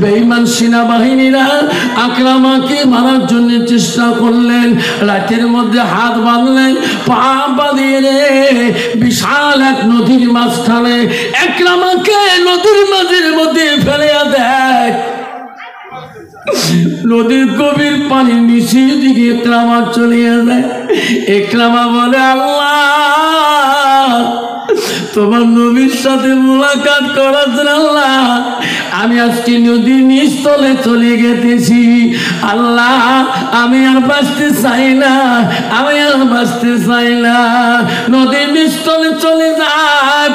বেঈমান সেনাবাহিনীরা আকরামাকে মারার জন্য চেষ্টা করলেন। রাতের মধ্যে হাত বাঁধলেন, পা বাঁধিয়ে বিশাল এক নদীর মাঝখানে আকরামাকে নদীর মাঝের মধ্যে ফেলে দেয়। নদীর গভীর পানির নিচের দিকে ইকরামা চলে যায়। ইকরামা বলে, আল্লাহ তোমার নবীর সাথে মোলাকাত করার জন্য আল্লাহ আমি আজকে নদীর নিচতলে চলে গেতেছি। আল্লাহ আমি আর বাঁচতে চাই না, আমি আর বাঁচতে চাই না। নদীর নিচতলে চলে যায়,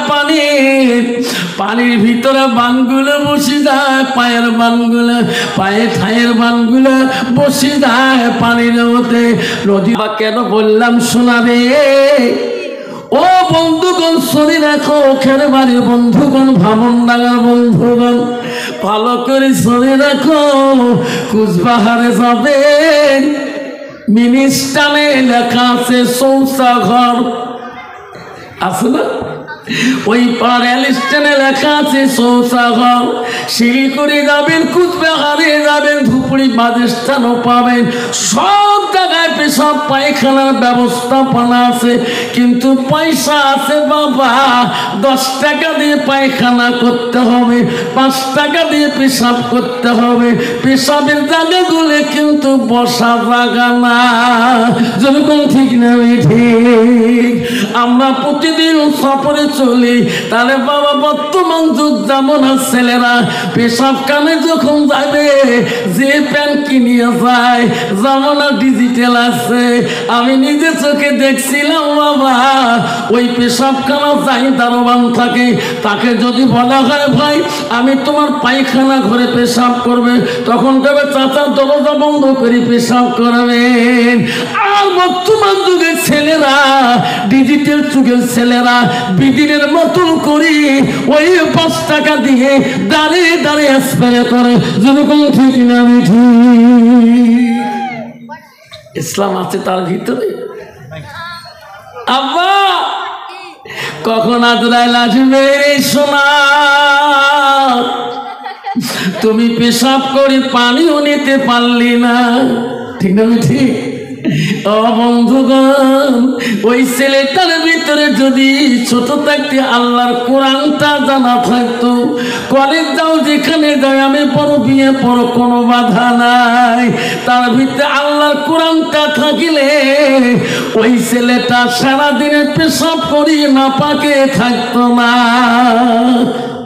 পানির ভিতরে বানগুলো বসে যায়, পায়ের বানগুলো, পায়ে ঠায়ের বানগুলো বসে যায় পানির মধ্যে। নদী বা কেন বললাম শোনাবে? ও বন্ধুগণ শুনে রাখো, ওখানে বাড়ির বন্ধুগণ, ভামনডাঙ্গার বন্ধুগণ ভালো করে শুনে রাখো। কুচবাহারে যাবেন, মিনিস্টারে লেখা আছে শৌচাঘর, আছে না? ওই রেল স্টেশনে লেখা আছে শৌচাঘর। শিলিগুড়ি যাবেন, কুচবিহারে যাবেন, ধুপড়ি বাসস্থানও পাবেন, সব জায়গায় পেশাব পায়খানার ব্যবস্থাপনা আছে। কিন্তু পয়সা আছে বাবা, 10 টাকা দিয়ে পায়খানা করতে হবে, 5 টাকা দিয়ে পেশাব করতে হবে। পেশাবের জায়গাগুলো কিন্তু বসা জায়গা না। যেরকম ঠিক না ঠিক? আমরা প্রতিদিন সফরে চলি, তাহলে বাবা বর্তমান যুগ যেমন ছেলেরা পেশাব কানে যখন যাবে যে প্যান্ট কিনিয়ে যায়, যেমন ডিজিটাল আছে। আমি নিজে চোখে দেখছিলাম বাবা, ওই পেশাব খানা যাই দারোয়ান থাকে, তাকে যদি বলা হয় ভাই আমি তোমার পায়খানা ঘরে পেশাব করবে, তখন তবে চাচা দরজা বন্ধ করে পেশাব করবেন। আর বর্তমান যুগের ছেলেরা, ডিজিটাল যুগের ছেলেরা বিদিনের মতন করি ওই 5 টাকা দিয়ে দাঁড়িয়ে দাঁড়িয়ে স্প্রে করে। যেরকম ঠিক না ঠিক? ইসলাম আছে তার ভিতরে। আব্বা কখন আজরাইল আসবে শোনা? তুমি পেশাব করে পানিও নিতে পারলি না, ঠিক না ঠিক? ও বন্ধুগণ, ওই ছেলেটার ভিতরে যদি ছোট থাকতে আল্লাহর কোরআনটা জানা থাকতো, কলেজ যাও যেখানে যাই আমি পড়ো, বিয়ে পড়ো, কোনো বাধা নাই, তার ভিতরে আল্লাহর কোরআনটা থাকিলে ওই ছেলেটা সারাদিনে পেশাব করি না পাকে থাকতো না,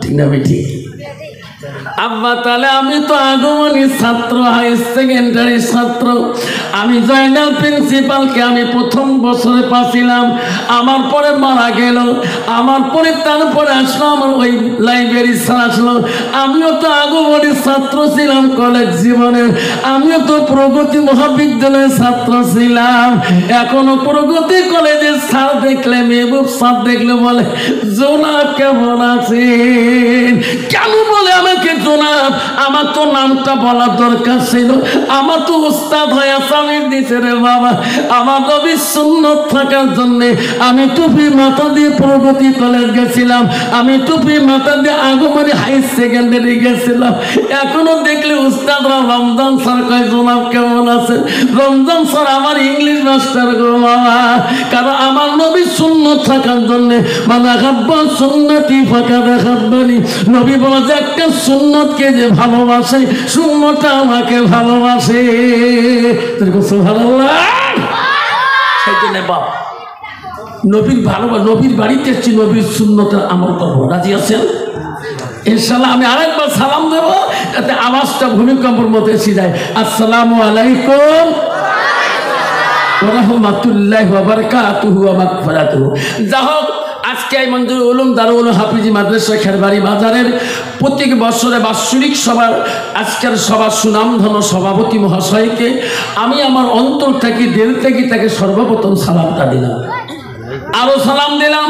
ঠিক না ঠিক? আব্বা তাহলে আমি তো আগমনী ছাত্র, হাই সেকেন্ডারি ছাত্র, আমি জয়নাল প্রিন্সিপালকে আমি প্রথম বছরে পাচ্ছিলাম, আমার পরে মারা গেল, আমার পরে তারপরে আসলো আমার ওই লাইব্রেরি স্যার আসলো। আমিও তো আগমনী ছাত্র ছিলাম কলেজ জীবনের, আমিও তো প্রগতি মহাবিদ্যালয়ের ছাত্র ছিলাম। এখনো প্রগতি কলেজের স্যার দেখলে, মেহবুব স্যার দেখলে বলে জোনাব কেমন আছেন? কেন বলে আমাকে জোনাব? আমার তো নামটা বলার দরকার ছিল, আমার তো উস্তাদ হয়ে আসামির দিছে রে বাবা। আমার নবীর সুন্নত থাকার জন্যে আমি টুপি মাথা দিয়ে প্রগতি কলেজ গেছিলাম, আমি টুপি মাথা দিয়ে আগমনী হাই সেকেন্ডারি গেছিলাম। এখনো দেখলে উস্তাদরা রমজান স্যার কয় জোনাব কেমন আছে? রমজান স্যার আমার ইংলিশ মাস্টার গো বাবা, কারণ আমার নবীর সুন্নত থাকার জন্যে মানে হাব্বা সুন্নতি ফাঁকা দেখাব্বানি। নবী বলে যে একটা সুন্নতকে যে ভালোবাসে, সুন্নতটা আমাকে ভালোবাসে। নবীর ভালোবাসা, নবীর বাড়িতে এসেছি, নবীর সুন্নতের আমল করবো, রাজি আছেন? ইনশাল্লাহ আমি আরেকবার সালাম দেবো যাতে আওয়াজটা ভূমিকম্পের মতো এসে যায়। আসসালামু আলাইকুম ওয়া রাহমাতুল্লাহি ওয়া বারাকাতুহু ওয়া মাগফিরাতুহু। যা হোক, আজকে এই মঞ্জুর উলুম দারুল উলুম হাফিজি মাদ্রাসা খেরবাড়ি বাজারের প্রত্যেক বছরে বাৎসরিক সভার আজকের সভার সুনামধন্য সভাপতি মহাশয়কে আমি আমার অন্তর থেকে দিল থেকে তাকে সর্বপ্রথম সালামটা দিলাম, আরও সালাম দিলাম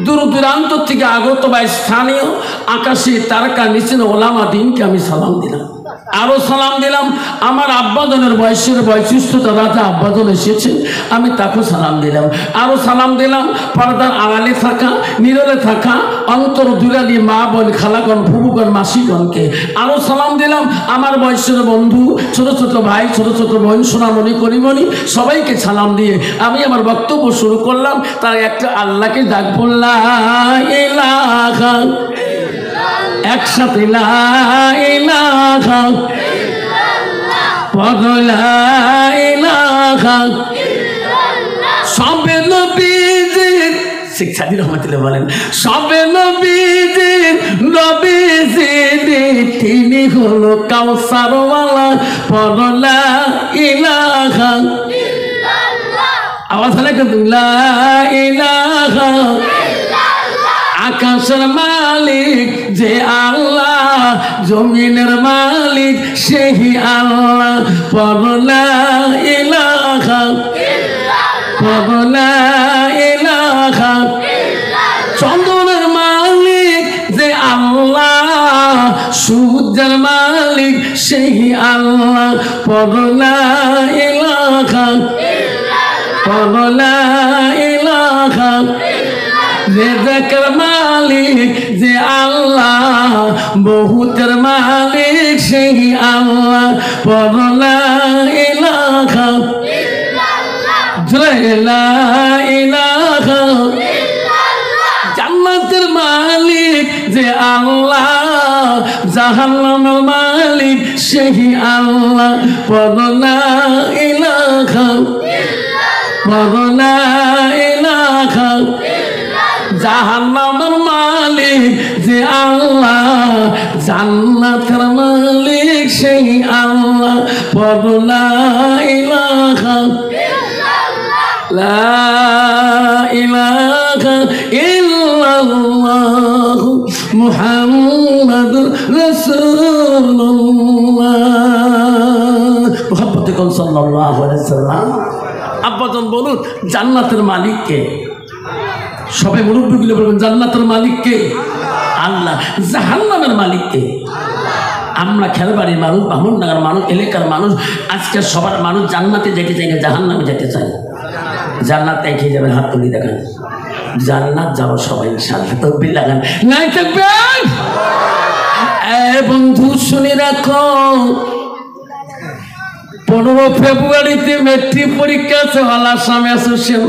দূর দূরান্ত থেকে আগত বা স্থানীয় আকাশে তারকা নিচে ওলামা দিনকে আমি সালাম দিলাম। আরো সালাম দিলাম। আমার আব্বাজনের বয়সের বৈশিষ্ট্যতা রাজা আব্বাজন এসেছেন, আমি তাকে সালাম দিলাম। আরো সালাম দিলাম পর্দার আড়ালে থাকা, নীরবে থাকা অন্তর দুলালি মা বোন, খালাগণ, ফুবুগণ, মাসিগণকে। আরো সালাম দিলাম আমার বয়সের বন্ধু, ছোট ছোট ভাই, ছোট ছোট বোন, সোনামণি, করিমণি, সবাইকে সালাম দিয়ে আমি আমার বক্তব্য শুরু করলাম। তার একটা আল্লাহকে ডাক বললাম, ইলাহা, একসাথে লা ইলাহা ইল্লাল্লাহ। সবে নবীজির শিক্ষাদি রহমতুল্লাহ বলেন, সবে নবীজির নবীজির তিনি হলো কাউসারওয়ালা, পড়লা ইলাহা আওয়াজ হলে কিন্তু লা ইলাহা। আকাশের মালিক যে আল্লাহ, জমিনের মালিক সেই আল্লাহ, পড়লা ইলাহা পড়লা ইলাহা। চন্দ্রের মালিক যে আল্লাহ, সূর্যের মালিক সেই আল্লাহ, পড়লা ইলাহা পড়লা ইলাহা। রেজকের মালিক যে আল্লাহ, বহুতের মালিক সেই আল্লাহ, পড়লা ইলাহা লা ইলাহা। জান্নাতের মালিক যে আল্লাহ, জাহান্নামের মালিক সেই আল্লাহ, পড়লা ইলাহা পড়লা ইলাহা। জাহান্নামের মালিক যে আল্লাহ, জান্নাতের মালিক সেই আল্লাহ, পড়লা ইলাহা লা ইলাহা ইল্লাল্লাহ মুহাম্মাদুর রাসূলুল্লাহ। মুহাম্মদে কোন সাল্লাল্লাহু আলাইহি ওয়াসাল্লাম। আব্বাজান বলুন জান্নাতের মালিক কে? সবাই মুরব্বিগুলো বলবেন জান্নাতের মালিক কে? আল্লাহ। জাহান্নামের মালিক কে? আমরা খেলবাড়ির মানুষ, বামুনডাঙ্গার মানুষ, এলাকার মানুষ, আজকে সবার মানুষ জান্নাতে যেতে চাই না, জাহান্নামে যেতে চাই। জান্নাতে খেয়ে যাবেন, হাত তুলি দেখান। জান্নাত যাবো সবাই ইনশাআল্লাহ, তাকবীর লাগান, নাই তাকবীর। বন্ধু শুনে রাখো, 15 ফেব্রুয়ারিতে মেট্রিক পরীক্ষা আছে, হলা সামনে আসছেন।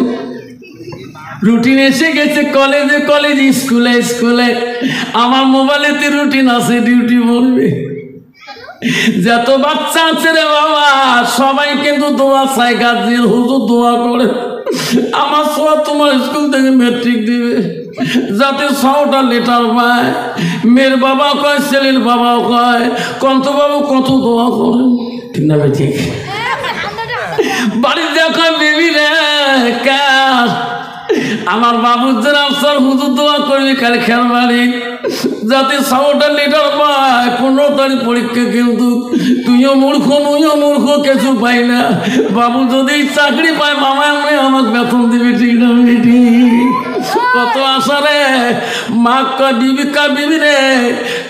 রুটিন এসে গেছে কলেজে কলেজে, স্কুলে স্কুলে। আমার মোবাইলেতে রুটিন আছে, ডিউটি বলবে। যত বাচ্চা আছে রে বাবা, সবাই কিন্তু দোয়া চাই, গার্জিয়ান হুজুর দোয়া করে আমার সব তোমার স্কুল থেকে মেট্রিক দিবে, যাতে 100টা লেটার পায়। মেয়ের বাবা কয়, ছেলের বাবাও কয়, কত বাবু কত দোয়া করে, ঠিক না ভাই? ঠিক। বাড়িতে কয় বেবি রে কা আমার বাবুর জন্য আফসার হুজুর দোয়া করবি কাল খেলবাড়ি, যাতে 100টা লিটার পায়। 15 তারিখ পরীক্ষা, কিন্তু তুইও মূর্খ নুইও মূর্খ, কিছু পাই না। বাবু যদি চাকরি পায় মামা আমি আমাকে বেতন দিবি, ঠিক না বেটি? কত আশা রে। মা কয় বিবি কা বিবি রে,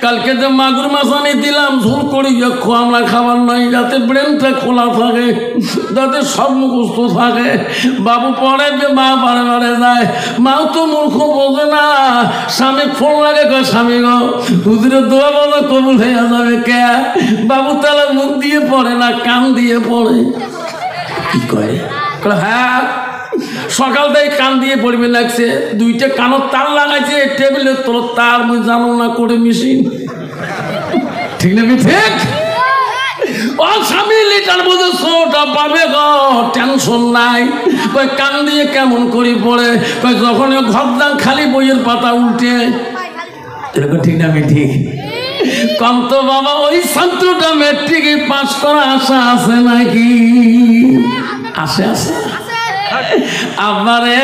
কালকে যে মাগুর মাছ আনি দিলাম, ঝোল করি আমরা খাবার নাই, যাতে ব্রেনটা খোলা থাকে, যাতে সব মুখস্থ থাকে। বাবু পড়ে যে মা বারে বারে যায়, মাও তো মূর্খ বোঝে না। স্বামী ফোন লাগে, কয় স্বামী গো হুজুরের দোয়া বলো কবুল হয়ে যাবে কে? বাবু তাহলে মুখ দিয়ে পড়ে না, কান দিয়ে পড়ে। কি করে? হ্যাঁ, সকাল থেকে কান দিয়ে পড়বে লাগছে, 2টা কানের তার লাগাইছে, টেবিলের তোর তার মুই জানো না করে মেশিন, ঠিক না? ঠিক। ও স্বামী লিটার বোঝে 100টা পাবে গো, টেনশন নাই। কই কান দিয়ে কেমন করি পড়ে? কই যখন ঘরদান খালি বইয়ের পাতা উল্টে, এরকম, ঠিক না? ঠিক। কম তো বাবা, ওই ছাত্রটা মেট্রিকে পাস করা আশা আছে নাকি? আসে আছে। আমারে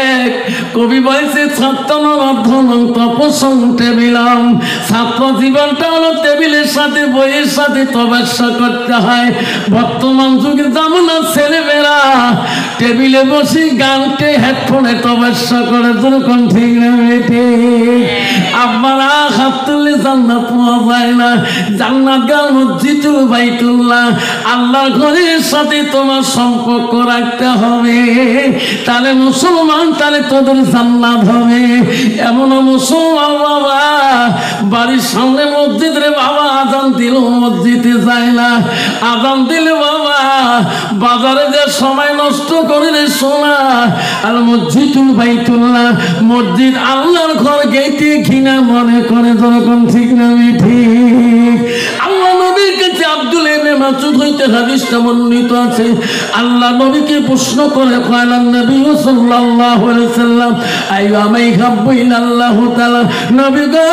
কবি বলছে ছাত্র তপসং টেবিলাম, ছাত্র জীবনটা হলো টেবিলের সাথে বইয়ের সাথে তপস্যা করতে হয়। বর্তমান যুগে জামানা ছেলেমেয়েরা টেবিলে বসে গানকে হেডফোনে তপস্যা করে, যেরকম ঠিক না বেটে? আপনারা হাত তুললে জান্নাত পাওয়া যায় না। জান্নাত গাল মসজিদুল বাইতুল্লাহ, আল্লাহর ঘরের সাথে তোমার সম্পর্ক রাখতে হবে, তাহলে মুসলমান, তাহলে তোদের জান্নাত হবে। এমন মুসলমান বাবা বাড়ির সামনে মসজিদ রে বাবা, আজান দিল মসজিদে যায় না, আজান দিলে বাবা বাজারে যে সময় নষ্ট করে রে সোনা। আর মসজিদুল বাইতুল্লাহ, মসজিদ আল্লাহর ঘর গেইতে ঘৃণা মনে করে, যখন ঠিক না ঠিক? আল্লাহ নবীর কাছে আব্দুল ইবনে মাসউদ হইতে হাদিসটা বর্ণিত আছে। আল্লাহ নবীকে প্রশ্ন করে কয়লান নবী সাল্লাল্লাহু আলাইহি সাল্লাম আইয়ামাই হাব্বু ইলাল্লাহু তাআলা, নবী গো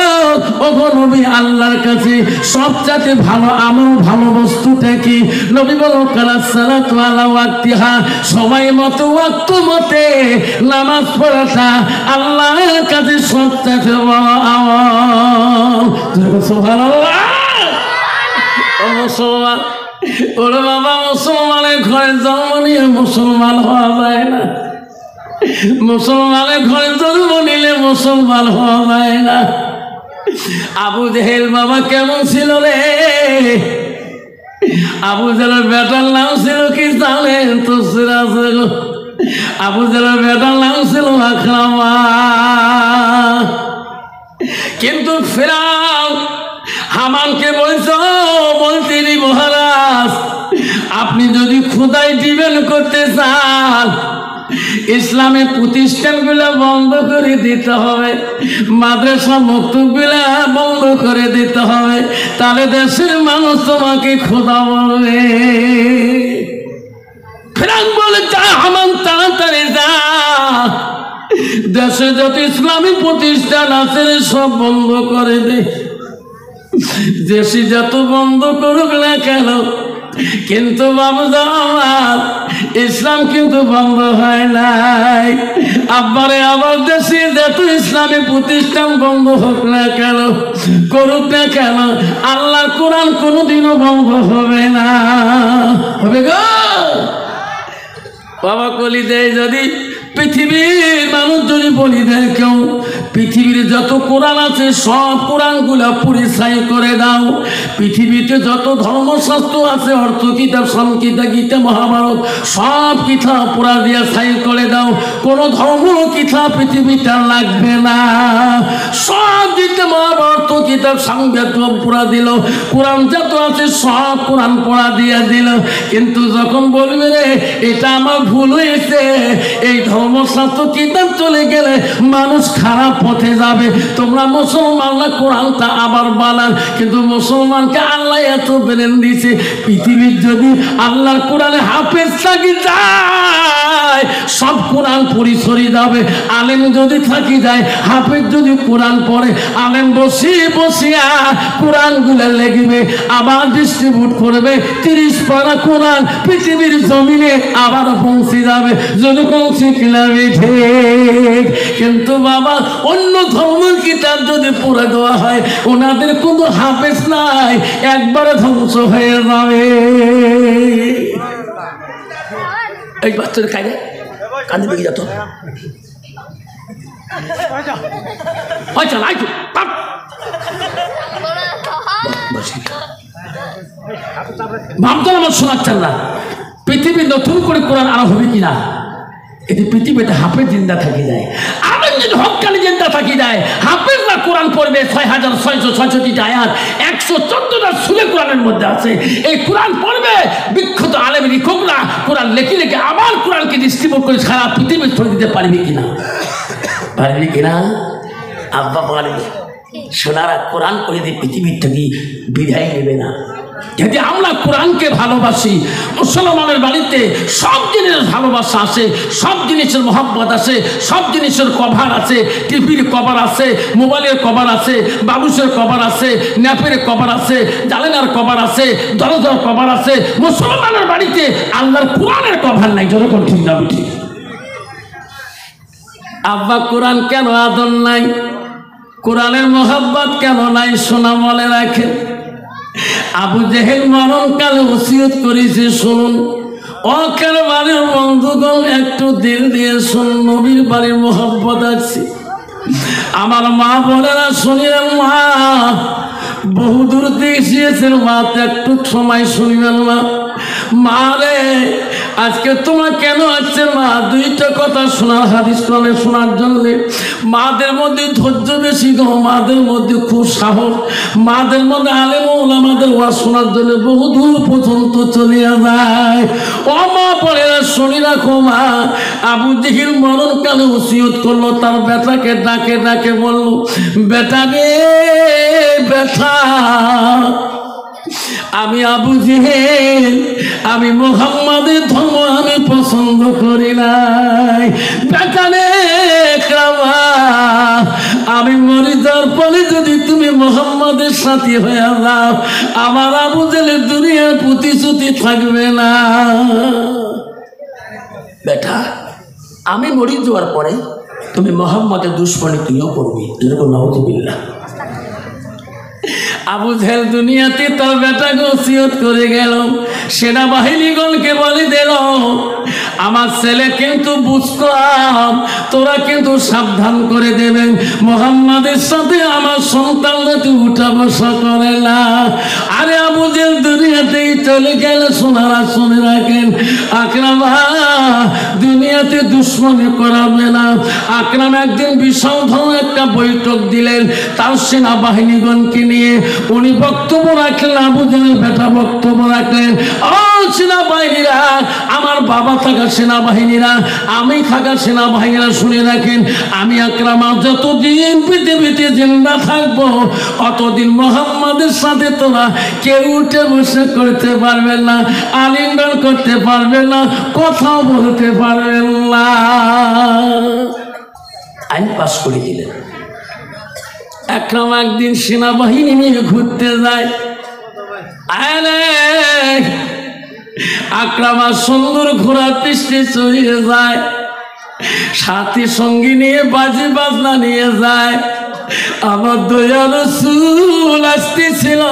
ওগো নবী, আল্লাহর কাছে সবচেয়ে ভালো আমল, ভালো বস্তুটা কি? নবী বলো কালাস সালাতু আলা ওয়াক্তিহা, সময় মতো ওয়াক্ত মতে নামাজ পড়াটা আল্লাহর কাছে সবচেয়ে বড় আমল। সুবহানাল্লাহ। ও মুসলমান, ওরে বাবা, মুসলমানের ঘরে জন্ম নিয়ে মুসলমান হওয়া যায় না। মুসলমানের ঘরে জন্ম নিলে মুসলমান হওয়া যায় না। আবু জেহেল বাবা কেমন ছিল রে? আবু জেহেলের বেটার নাম ছিল কি জানেন? তো আবু জেহেলের বেটার নাম ছিল আকরামা। কিন্তু ফিরআউন হামানকে বলছো, বলতেনি মহারাজ আপনি যদি খোদাই দিবেন করতে চান, ইসলামের প্রতিষ্ঠানগুলো বন্ধ করে দিতে হবে, মাদ্রাসা মক্তবগুলো বন্ধ করে দিতে হবে, তাহলে দেশের মানুষ তোমাকে খোদা বলবে। ফিরআউন বলে যা হামান, তাড়াতাড়ি যা, দেশে যত ইসলামী প্রতিষ্ঠান আছে সব বন্ধ করে দে। দেশে যত বন্ধ করুক না কেন, কিন্তু বাবুদা আমার ইসলাম কিন্তু বন্ধ হয় নাই। আব্বারে আমার দেশে যত ইসলামী প্রতিষ্ঠান বন্ধ হোক না কেন, করুক না কেন, আল্লাহর কোরআন কোনোদিনও বন্ধ হবে না। হবে গো বাবা, কলি দেয় যদি পৃথিবীর মানুষ যদি বলি দেয় কেউ, পৃথিবীর যত কোরআন আছে সব কোরআনগুলা পরিচয় করে দাও। পৃথিবীতে যত ধর্মশাস্ত্র আছে, অর্থ কিতাব, সংকিতা, গীতা, মহাভারত, সব কিতাব পুরা দিয়া ছাই করে দাও। কোনো ধর্ম কিতাব পৃথিবীটা লাগবে না, সব দিতে মহাভারত কিতাব সংবাদ পুরা দিল। কোরআন যত আছে সব কোরআন পড়া দিয়া দিল। কিন্তু যখন বলবে রে এটা আমার ভুল হয়েছে, এই ধর্মশাস্ত্র কিতাব চলে গেলে মানুষ খারাপ পথে যাবে, তোমরা মুসলমানরা কোরআনটা আবার বানান। কিন্তু মুসলমানকে আল্লাহ এত ব্রেন দিয়েছে, পৃথিবীর যদি আল্লাহর কোরআনে হাফেজ থাকি যায় সব কোরআন পরিসরি যাবে। আলেম যদি থাকি যায়, হাফেজ যদি কোরআন পড়ে, আলেম বসিয়ে বসিয়া কোরআনগুলো লেগবে, আবার ডিস্ট্রিবিউট করবে। 30 পারা কোরআন পৃথিবীর জমিনে আবার পৌঁছে যাবে, যদি পৌঁছে কিনা ঠিক। কিন্তু বাবা অন্য ধর্মের কিতাব যদি পড়ে দেওয়া হয়, ওনাদের কোনো হাফেজ নাই, একবারে ধ্বংস হয়ে যাবে। এই বাচ্চাদের কাজে কান্দে বেগে যেত ভাবতাম আমার শোনাচ্ছেন না। পৃথিবী নতুন করে কোরআন আরো হবে কিনা, এতে পৃথিবীতে হাফেজ জিন্দা থাকি যায়। আবার যদি হক্কানি জিন্দা থাকি যায়, হাফেজরা কোরআন পড়বে 6666টা আয়াত, 114টা সূরা কোরআনের মধ্যে আছে। এই কোরআন পড়বে, বিখ্যাত আলেম লিখকরা কোরআন লেখি লেখে আবার কোরআনকে ডিস্ট্রিবিউট করে সারা পৃথিবী ছড়িয়ে দিতে পারবে কিনা, পারবে কিনা? আব্বা পারবে। সোনারা কোরআন করে দিয়ে পৃথিবীর থেকে বিদায় নেবে না। যদি আমরা কোরআনকে ভালোবাসি, মুসলমানের বাড়িতে সব জিনিসের ভালোবাসা আছে, সব জিনিসের মহব্বত আছে, সব জিনিসের কভার আছে, টিভির কভার আছে, মোবাইলের কভার আছে, বাবুসের কভার আছে, ন্যাপের কভার আছে, জালেনার কভার আছে, দরজার কভার আছে। মুসলমানের বাড়িতে আল্লাহর কোরআনের কভার নাই, যতক্ষণ ঠিক না ঠিক। আব্বা কোরআন কেন আদর নাই, কোরআনের মোহাব্বত কেন নাই? শোনা মনে রাখেন, আবু জেহেল মরণকালে ওসিয়ত করেছে, শুনুন অকের বাড়ির বন্ধুগণ একটু দিল দিয়ে শুনুন, নবীর বাড়ির মোহাব্বত আছে। আমার মা বোনেরা শুনিলেন, মা বহুদূর থেকে এসেছেন, মা একটু সময় শুনবেন মা। মা রে আজকে তোমার কেন আসছে মা? দুইটা কথা শোনার, হাদিস কোরআনে শোনার জন্য। মাদের মধ্যে ধৈর্য বেশি গো, মাদের মধ্যে খুব সাহস, মাদের মধ্যে আলেম ওলামাদের ওয়াজ শোনার জন্য বহুদূর পর্যন্ত চলে যায়। ও মা পড়েরা শুনি রাখো মা, আবু জেহেল মরণকালে ওসিয়ত করলো, তার বেটাকে ডাকে ডাকে বলল, বেটা রে বেটা, আমি আবু জেহেল, আমি মুহাম্মাদের ধর্ম আমি পছন্দ করি নাই। বেটারে আমি মরে যাওয়ার পরে যদি তুমি মুহাম্মাদের সাথী হয়ে যাও, আমার আবু জেহেলের দুনিয়ার প্রতিশ্রুতি থাকবে না। বেটা আমি মরে যাওয়ার পরে তুমি মুহাম্মাদের দুশমনি তুমিও করবি, এরকম নাউযুবিল্লাহ। আবু জেহেল দুনিয়াতে তার বেটাকে ওসিয়ত করে গেল, সেনাবাহিনীগণকে বলে দিল, আমার ছেলে কিন্তু বুঝতাম, তোরা কিন্তু সাবধান করে দেবেন, মুহাম্মাদের সাথে আমার সন্তানরা তুই উঠা বসা করে না। আরে আবু জেহেল দুনিয়াতেই চলে গেল, সোনারা শুনে রাখেন, আকরামা দুনিয়াতে দুশ্মনী করাবে না। আকরাম একদিন বিশাল ধরনের একটা বৈঠক দিলেন তার সেনাবাহিনীগণকে নিয়ে, উনি বক্তব্য রাখলেন, আবু জেহেল বেটা বক্তব্য রাখলেন, ও সেনাবাহিনীরা, আমার বাবা থাকা সেনাবাহিনীরা, আমি থাকা সেনাবাহিনীরা শুনে রাখেন, আমি আকরামা যতদিন পৃথিবীতে জিন্দা থাকবো অতদিন মুহাম্মাদের সাথে তোরা কেউ উঠে বসে করতে পারবেন না, আলিঙ্গন করতে পারবেন না, কথাও বলতে পারবেন না। আইন পাশ করে দিলেন। আকরাম একদিন সেনাবাহিনী নিয়ে ঘুরতে যায়, আকরামা সুন্দর ঘোড়ার পৃষ্ঠে চড়িয়ে যায়, সাথী সঙ্গী নিয়ে বাজি বাজনা নিয়ে যায়। আমার দয়াল রাসূল আসতেছিল,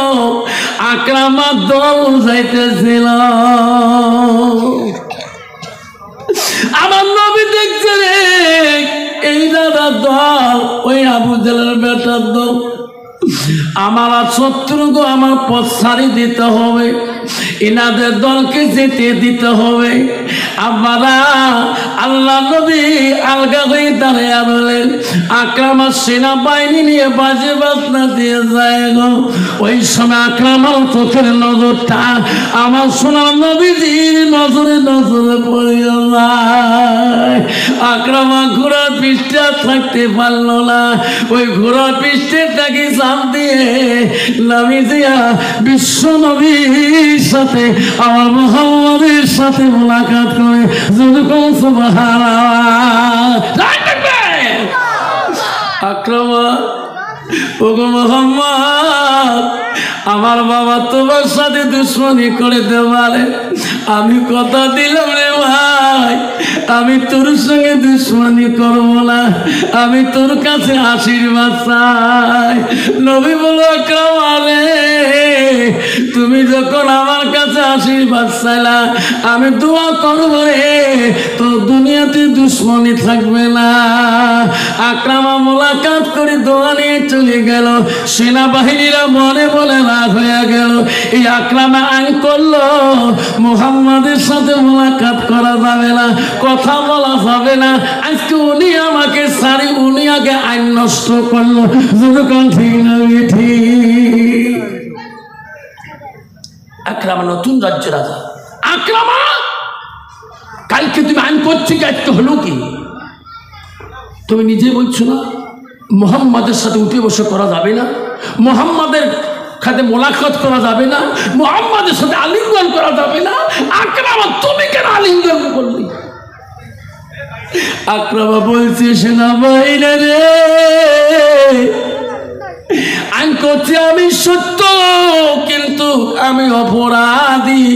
আকরামার দল যাইতেছিল। আমার নবী দেখছে রে, এই দাদার দল ওই আবু জেহেলের বেটার দল, আমার শত্রুকে আমার পথ ছাড়ি দিতে হবে, এনাদের দলকে যেতে দিতে হবে। আমরা আল্লাহ নবী আলগা হয়ে দাঁড়িয়ে বলেন, আকরামার সেনাবাহিনী নিয়ে বাজে বাজনা দিয়ে যায় গো। ওই সময় আকরামার চোখের নজরটা আমার সোনার নবীজির নজরে নজরে পড়ে যায়। আকরামা ঘোড়ার পৃষ্ঠে থাকতে পারলো না, ওই ঘোড়ার পৃষ্ঠে তাকে চাপ দিয়ে নামি দিয়া বিশ্ব নবীর সাথে আমার মুহাম্মাদের সাথে মোলাকাত করে আকরামা, ওগো মুহাম্মদ, আমার বাবা তোমার সাথে দুশ্মনী করে দেওয়ারে, আমি কথা দিলাম রে ভাই, আমি তোর সঙ্গে দুশ্মনী করবো না, আমি তোর কাছে আশীর্বাদ চাই। নবী বলো, আকরামা রে, তুমি যখন আমার কাছে আশীর্বাদ চাইলা, আমি দোয়া করবো রে, তোর দুনিয়াতে দুশ্মনী থাকবে না। আকরামা মোলাকাত করে দোয়া নিয়ে চলে গেল। সেনাবাহিনীরা মনে বলে রাগ হয়ে গেল, এই আকরামা আইন করলো মুহাম্মাদের সাথে মোলাকাত করা যাবে না, কথা বলা যাবে না। আজকে উনি আমাকে সারি, উনি আগে আইন নষ্ট করলো। যখন ঠিক না ঠিক, আকরামা নতুন রাজ্যের রাজা। আকরামা কালকে তুমি আইন করছো কি, আজকে হলো কি? তুমি নিজে বলছো না মুহাম্মাদের সাথে উঠে বসে করা যাবে না, মুহাম্মাদের সাথে মোলাকাত করা যাবে না, মুহাম্মাদের সাথে আলিঙ্গন করা যাবে না। আকরামা তুমি কেন আলিঙ্গন করলি? আকরামা বলছে, সেনাবাহিনী রে, আইন করছি আমি সত্য, কিন্তু আমি অপরাধী।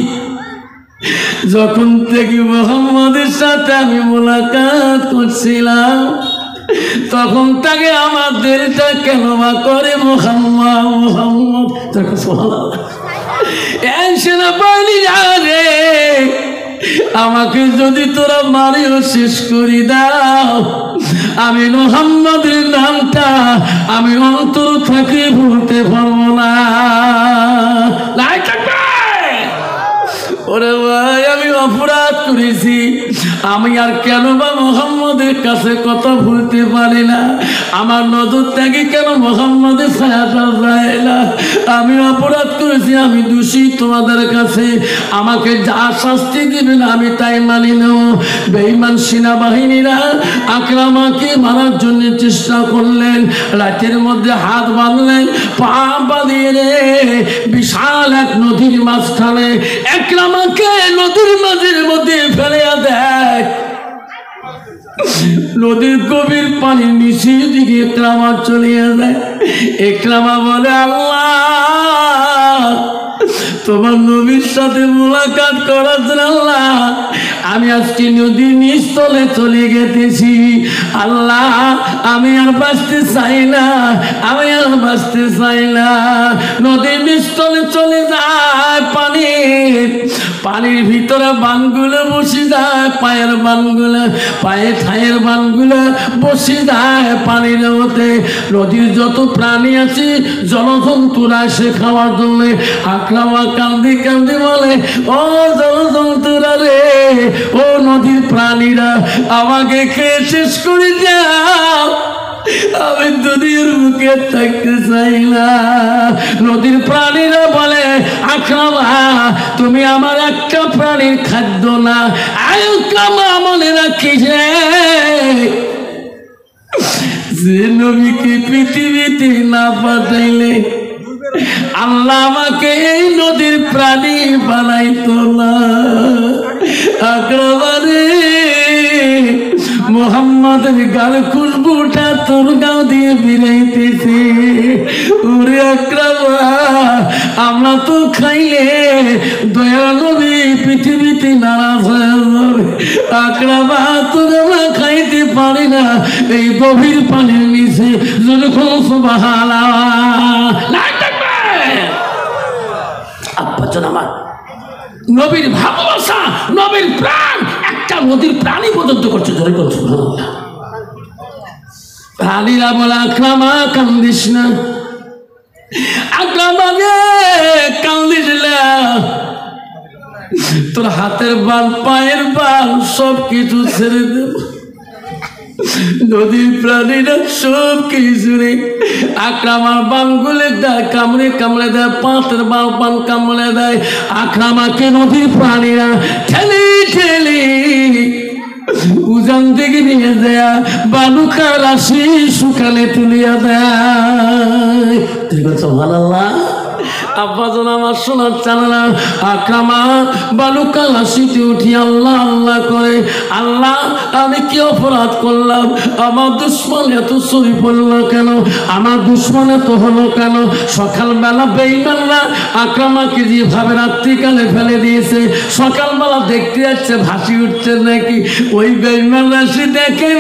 যখন থেকে মুহাম্মাদের সাথে আমি মোলাকাত করছিলাম, তখন তাকে আমার দিলটা কেন বা করে মোহাম্মদ মোহাম্মদ তাকে সুবহানাল্লাহ। এই সেনাবাহিনী রে, আমাকে যদি তোরা মারিও শেষ করে দাও, আমি মুহাম্মদের নামটা আমি অন্তর থেকে ভুলতে পারবো না। ওরে ভাই, আমি অপরাধ করেছি, আমি আর কেন বা মুহাম্মদের কাছে কথা ভুলতে পারি না? আমার নজর থেকে কেন মুহাম্মদের ছায়াটা যায় না? আমি অপরাধ করেছি, আমি দোষী তোমাদের কাছে। আমাকে যা শাস্তি দিবেন আমি তাই মানি নেব। বেঈমান সেনাবাহিনীরা আকরামাকে মারার জন্য চেষ্টা করলেন। রাতের মধ্যে হাত বাঁধলেন, পা বাঁধিয়ে রে বিশাল এক নদীর মাঝখানে আকরামাকে নদীর মাঝের মধ্যে ফেলিয়া দেয়। নদীর গভীর পানির নিচের দিকে ইকরামা চলিয়ে যায়। ইকরামা বলে, আল্লাহ তোমার নবীর সাথে মুলাকাত করার জন্য আল্লাহ আমি আজকে নদীর নিচতলে চলে গেতেছি। আল্লাহ আমি আর বাঁচতে চাই না, আমি আর বাঁচতে চাই না। নদীর নিচতলে চলে যায়, পানির ভিতরে বানগুলো বসে যায়, পায়ের বানগুলো, পায়ে ঠায়ের বানগুলো বসে যায় পানির মধ্যে। নদীর যত প্রাণী আছে জলজন্তুরা সে খাওয়ার জন্য আকরামা কান্দি কান্দি বলে, ও জলজন্তুরা রে, ও নদীর প্রাণীরা, আমাকে খেয়ে শেষ করে যাও, আমি দুনিয়ার বুকে থাকতে চাই না। নদীর প্রাণীরা বলে, আকরামা তুমি আমার একটা প্রাণীর খাদ্য না। আকরামা মনে রাখিস রে, যে নবীকে পৃথিবীতে না পাঠাইলে আল্লাহ আমাকে এই নদীর প্রাণী বানাইতো না। আকরামা রে, মুহাম্মাদের গাল খুশবুটা তোর গাও দিয়ে বিরাইতেছে। ওরে আকরামা, আমরা তো খাইলে দয়া নবী পৃথিবীতে নারাজ হয়ে যাবে। আকরামা তোর আমরা খাইতে পারি না এই গভীর পানির নিচে। যখন সুবহানাল্লাহ আব্বাজন আমার নবীর ভালোবাসা, নবীর প্রাণ একটা নদীর প্রাণী পর্যন্ত করছে। যখন সুবহানাল্লাহ প্রাণীরা বলে, আকরামা কান্দিস না, আকরামা রে কান্দিস না, তোর হাতের বাল পায়ের বাল সব কিছু ছেড়ে দেব। নদীর প্রাণীরা সব কিছু রে আকরামার বানগুলো দেয়, কামড়ে কামড়ে দেয়, পাঁচের বাল পান কামড়ে দেয়। আকরামাকে নদীর প্রাণীরা ঠেলে ঠেলে উজান থেকে নিয়ে দেয়া বালুকা রাশি সুখানে তুলিয়া দেয়। সুবহানাল্লাহ। আব্বাজন আমার শোনার চালা, আকরামা বালুকা রাশিতে উঠি আল্লাহ আল্লাহ করে, আল্লাহ আমি কি অপরাধ করলাম? আমার দুশ্মন এত সরি পড়লো কেন? আমার দুশ্মন এত হলো কেন? সকালবেলা বেঈমানরা আকরামাকে যেভাবে রাত্রিকালে ফেলে দিয়েছে, সকালবেলা দেখতে যাচ্ছে ভাসি উঠছে নাকি। ওই বেঈমানরা সে দেখে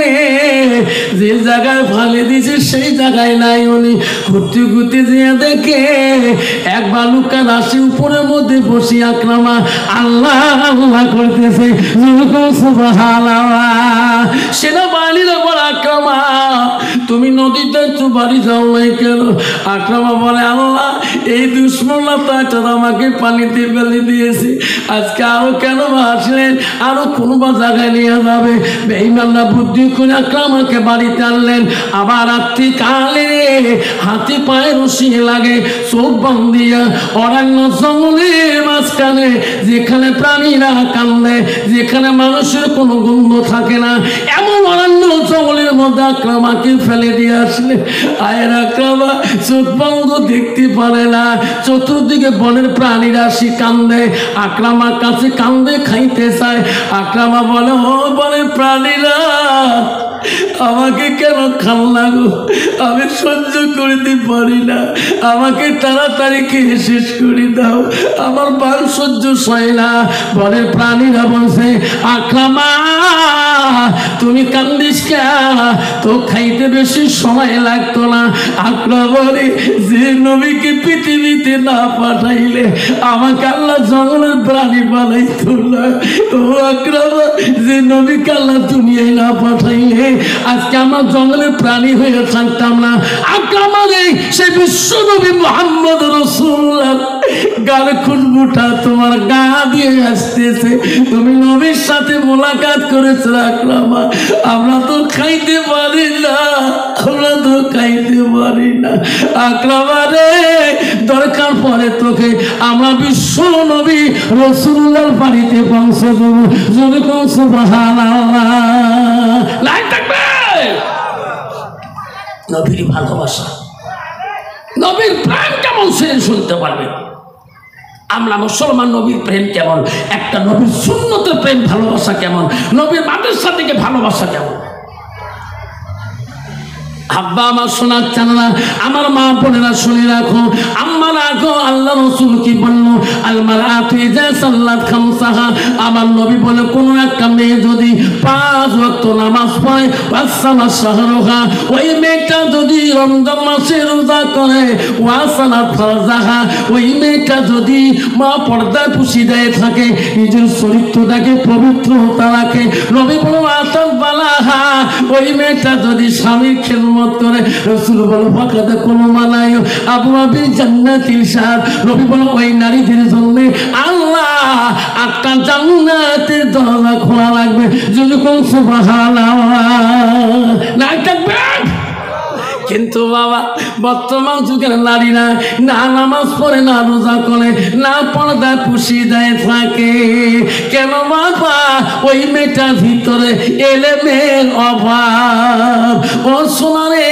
যে জায়গায় ফেলে দিয়েছে সেই জায়গায় নাই। উনি ঘুরতে ঘুরতে যেয়ে দেখে এক বালুকা রাশি উপরের মধ্যে বসে আকরামা আল্লাহ আল্লাহ করতেছে। সুবহানাল্লাহ। সেনাবাহিনীরা বলে, আকরামা তুমি নদীতে একটু বাড়ি যাও নাই কেন? আকরামা বলে, আল্লাহ এই দুশ্মনরা তো আমাকে পানিতে ফেলে দিয়েছে, আজকে আরো কেন আসলেন? আরো কোনো বা জায়গায় নিয়ে যাবে। বেঈমানরা বুদ্ধি করে আকরামাকে বাড়িতে আনলেন। আবার রাত্রিকালে হাতে পায়ে রশি লাগে, চোখ বান্ধিয়া অরণ্য জঙ্গলের মাঝখানে যেখানে প্রাণীরা কান্দে, যেখানে মানুষের কোনো গন্ধ থাকে না, এমন অরণ্য জঙ্গলের মধ্যে আকরামাকে ফেলে দিয়ে আসলে আয়ের আকরামা চোখ বন্ধ দেখতে পারে না। চতুর্দিকে বনের প্রাণীরা সে কান্দে, আকরামার কাছে কান্দে খাইতে চায়। আকরামা বলে, ও বনের প্রাণীরা আমাকে কেন খাল্লা গো, আমি সহ্য করতে পারি না, আমাকে তাড়াতাড়ি খেয়ে শেষ করে দাও, আমার বাল সহ্য সয় না। বনের প্রাণীরা বলছে আকরামা তুমি কান্দিস কেন, তো খাইতে বেশি সময় লাগতো না। আকরামা বলে যে নবীকে পৃথিবীতে না পাঠাইলে আমাকে আল্লাহ জঙ্গলের প্রাণী বানাইতো না। ও আকরামা যে নবীকে আল্লাহ দুনিয়ায় না পাঠাইলে আজকে আমার জঙ্গলের প্রাণী হয়ে থাকতাম না। আকরামা রে সে বিশ্ব নবী মুহাম্মদ রাসূলুল্লাহ গাল খুশবুটা তোমার গা দিয়ে আসতেছে, তুমি নবীর সাথে মোলাকাত করেছো আকরামা। আমরা তো খাইতে পারি না, আমরা তো খাইতে পারি না। আকরামা রে দরকার পড়ে তোকে আমরা বিশ্ব নবী রাসূলুল্লাহর বাড়িতে পৌঁছে দেবো, যদি কোন সুবহানাল্লাহ লাইক থাকবে। নবীর ভালোবাসা, নবীর প্রেম কেমন সেটা শুনতে পারবে। আমরা মুসলমান নবীর প্রেম কেমন, একটা নবীর সুন্নতের প্রেম ভালোবাসা কেমন, নবীর মাদ্রাসা থেকে ভালোবাসা কেমন। আব্বা আমার শোনার চান না, আমার মা বোনেরা শুনে রাখো, আম্মা রাখো। আল্লাহ রাসূল কি বলল, আল মারআতু ইযা সাল্লাত খামসাহা, আমার নবী বলে কোন একটা মেয়ে যদি 5 ওয়াক্ত নামাজ পড়ে, ওয়াসামা শাহরুহা, ওই মেয়েটা যদি রমজান মাসে রোজা করে, ওয়াসানাত ফারজাহা, ওই মেয়েটা যদি মা পর্দায় পুশিদায় থাকে, নিজের চরিত্রটাকে পবিত্রতা রাখে, নবী বলে আতাল বালাহা, ওই মেয়েটা যদি স্বামীর খেদমত করে, রাসূল বলে ফাকাদা কোনো মানায় আবু আবিল জান্নাতিল সাদ, নবী বলে ওই নারীদের জন্য আল্লাহ 8টা জান্নাতের দরজা খোলা রাখবে, যদি কোন সুবহানাল্লাহ না থাকবে। কিন্তু বাবা বর্তমান যুগের নারীরা না নামাজ পড়ে, না রোজা করে, না পর্দায় পুশিদায় থাকে। কেন বাবা? ওই মেয়েটার ভিতরে এলেমের অভাব। ও শোনা রে,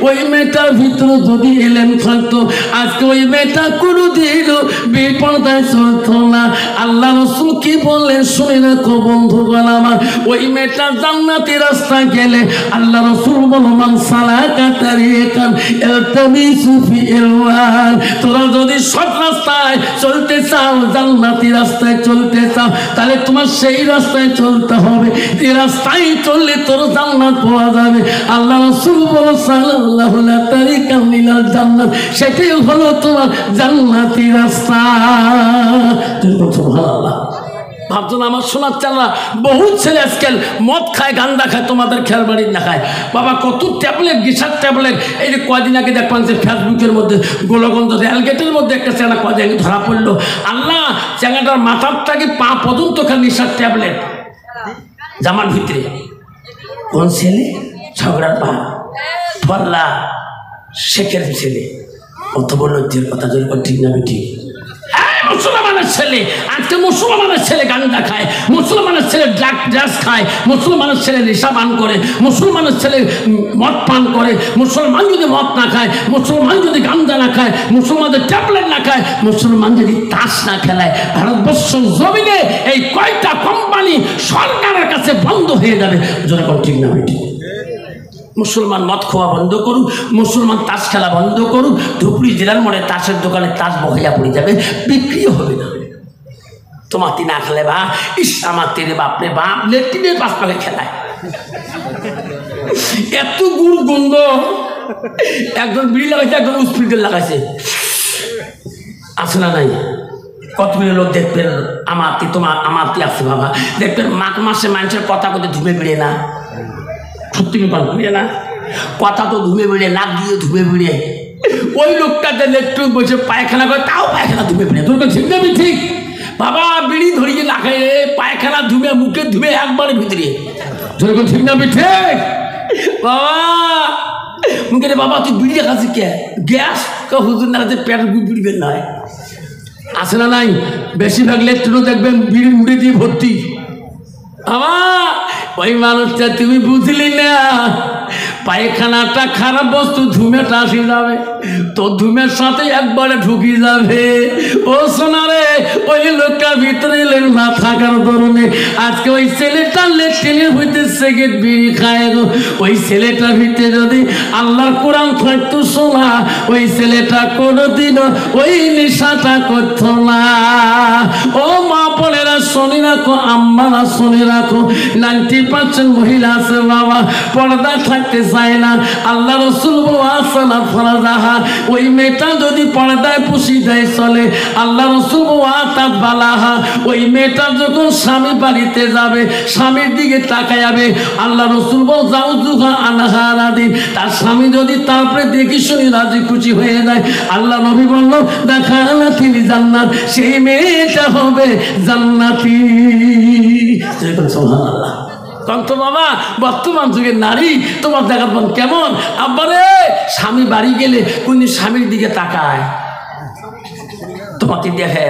ওই মেয়েটার ভিতরে যদি এলেম থাকতো, আজকে ওই মেয়েটা কোনোদিন বেপর্দায় চলতো না। আল্লাহ রাসূল কি বললেন শুনে রাখো বন্ধুগণ আমার, ওই মেয়েটা জান্নাতি রাস্তা গেলে আল্লাহ রাসূল বলেন মান সালাকা তারিকান ইলতামিসু ফিল ওয়াল, তোরা যদি সৎ রাস্তায় চলতে চাও, জান্নাতি রাস্তায় চলতে চাও, তাহলে তোমার সেই রাস্তায় চলতে হবে, যে রাস্তায় চললে তোর জান্নাত পাওয়া যাবে। আল্লাহ রাসূল বলেন সাল্লাল্লাহু আলাইহি তারিকান ইলাল জান্নাত, সেটাই হলো তোমার জান্নাতি রাস্তা। সুবহানাল্লাহ। ভাবছেন আমার শোনার চালা, বহুত ছেলে আজকাল মদ খায়, গান্দা খায়, তোমাদের খেয়াল বাড়ি না খায়। বাবা কত ট্যাবলেট, গিসার ট্যাবলেট। এই যে কয়দিন আগে দেখবেন যে ফেসবুকের মধ্যে গোলগঞ্জ রেলগেটের মধ্যে একটা চ্যাংড়া কয়দিন আগে ধরা পড়লো। আল্লাহ, চ্যাংড়াটার মাথার থেকে পা পর্যন্ত খায় নিশার ট্যাবলেট জামার ভিতরে। কোন ছেলে? ঝগড়ার পা ফল্লা শেখের ছেলে। অত বড় লজ্জের কথা যদি ঠিক না ঠিক। মুসলমানের ছেলে, আজকে মুসলমানের ছেলে গাঁজা খায়, মুসলমানের ছেলে ড্রাগস খায়, মুসলমানের ছেলে নেশা পান করে, মুসলমানের ছেলে মদ পান করে। মুসলমান যদি মদ না খায়, মুসলমান যদি গাঁজা না খায়, মুসলমানদের ট্যাবলেট না খায়, মুসলমান যদি তাস না খেলায়, ভারতবর্ষ জমিনে এই কয়টা কোম্পানি সরকারের কাছে বন্ধ হয়ে যাবে। যেরকম ঠিক না ঠিক। মুসলমান মদ খাওয়া বন্ধ করুক, মুসলমান তাস খেলা বন্ধ করুক, ধুপড়ি জেলার মোড়ে তাসের দোকানে তাস বহিয়া পড়ে যাবে, বিক্রিও হবে না। তোমাতি না খেলে বা ইস আমার তেরে বাপরে বাপ, লেট্রিনের পাশ পালে খেলায় এত গুড় গন্ধ। একজন বিড়ি লাগাইছে, একজন স্পিডের লাগাইছে, আছে না নাই? কতগুলো লোক দেখবেন আমাতি, তোমার আমাতি আছে বাবা, দেখবেন মাঘ মাসে মানুষের কথা কথা ধুমে বেড়ে না, সত্যি বেড়ে না কথা তো ধুমে বেড়ে, নাক দিয়ে ধুমে বেড়ে। ওই লোকটাতে একটু বসে পায়খানা করে, তাও পায়খানা ধুমে বেড়ে। তোর ঠিক না ঠিক বাবা? বিড়ি ধরিয়ে না খাইয়ে পায়খানা ধুমে, মুখে ধুমে একবারে ভিতরে। যেরকম ঠিক না ঠিক বাবা? মুখে বাবা তুই বিড়ি খাচ্ছিস কে? গ্যাস হুজুর না পেট বিড়বেন না, আছে না নাই? বেশিরভাগ লেট্রিনও দেখবেন বিড়ি মুড়ি দিয়ে ভর্তি। বাবা ওই মানুষটা তুমি বুঝলি না, পায়খানাটা খারাপ বস্তু, ধুমেটা আসি যাবে, তো ধুমের সাথে একবারে ঢুকি যাবে। ও সোনারে, ওই লোকটা ভিতরে না থাকার ধরনে আজকে ওই ছেলেটা লেট্রিনের হইতে সিগারেট বিড়ি খায় গো। ওই ছেলেটার ভিতরে যদি আল্লাহর কোরআন থাকতো শোনা, ওই ছেলেটা কোনোদিনও ওই নেশাটা করতো না। ও মা বোনেরা শুনে রাখো, আম্মারা শুনে রাখো, 90% মহিলা আছে বাবা পর্দা থাকতে চায় না। আল্লাহ রাসূল ওয়াসালা ফরাজাহা, ওই মেয়েটা যদি পর্দায় পুষি দেয় চলে। আল্লাহ রাসূল ওয়াতাত বালাহা, ওই মেয়েটা যখন স্বামী বাড়িতে যাবে স্বামীর দিকে তাকায়াবে। আল্লাহ রাসূল যাও জুহা আনহারাদিন, তার স্বামী যদি তারপরে দেখি শুনি রাজি খুশি হয়ে যায়, আল্লাহ নবী বলল দেখালা তিনি জান্নাত, সেই মেয়েটা হবে জান্নাতি। সুবহানাল্লাহ। কন্ত বাবা বর্তমান যুগের নারী তোমার দেখার মন কেমন? আব্বারে স্বামী বাড়ি গেলে কোন স্বামীর দিকে তাকায়, তোমাকে দেখে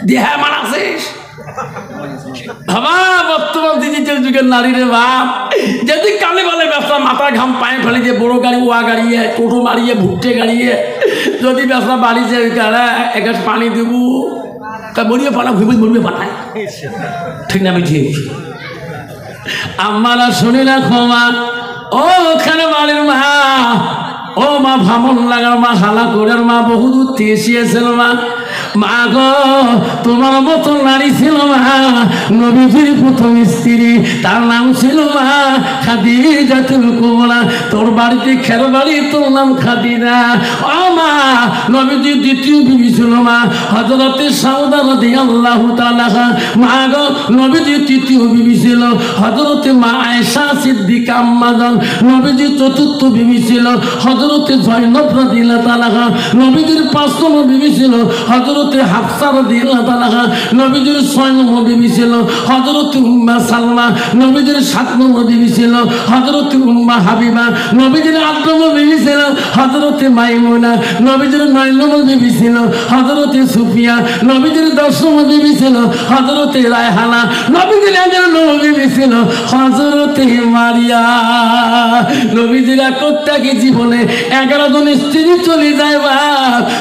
দেহা মানাছিস বাবা। বর্তমান ডিজিটাল যুগের নারী রে বাপ, যদি কালে বলে ব্যবসা মাথা ঘাম পায়ে ফেলে দিয়ে বড় গাড়ি ওয়া গাড়িয়ে টোটো মারিয়ে ভুট্টে গাড়িয়ে যদি ব্যবসা বাড়ি যে এক গাছ পানি দেবো তা মরিয়ে পানা ঘুমিয়ে মরিয়ে পাঠায়, ঠিক না? আমি ঠিক আমারা শুনি না ক্ষমা। ও ওখানে বাড়ির মা, ও মা ভামন লাগার মা, হালা করের মা, বহু দূর থেকে এসেছিল মা। মা গো তোমার মতো নারী ছিল মা, নবীজির প্রথম স্ত্রী, তার নাম ছিল মা খাদিজাতুল কুবরা। তোর বাড়িতে খের বাড়ি, তোর নাম খাদিজা। ও মা নবীজির দ্বিতীয় বিবি ছিল মা হযরতে সাউদা রাদিয়াল্লাহু তাআলা। মা গো নবীজির তৃতীয় বিবি ছিল হযরতে মা আয়েশা সিদ্দিকা আম্মা জান। নবীজির চতুর্থ বিবি ছিল হযরতে জয়নব রাদিয়াল্লাহু তাআলা। নবীজির পাঁচতম বিবি ছিল হযরতে হাফসা রাদিয়াল্লাহু তাআলা। নবীজির 6 নম্বর বিবি ছিল হযরতে উম্মে সালমা। নবীজির 7 নম্বর বিবি ছিল হযরতে উম্মে হাবিবা। নবীজির 8 নম্বর বিবি ছিল হযরতে মাইমুনা। নবীজির 9 নম্বর বিবি ছিল হযরতে সুফিয়া। নবীজির 10 নম্বর বিবি ছিল হযরতে রায়হানা। নবীজির 11 নম্বর বিবি ছিল হযরতে মারিয়া। নবীজির প্রত্যেক জীবনে 11 জন স্ত্রী চলে যায় বা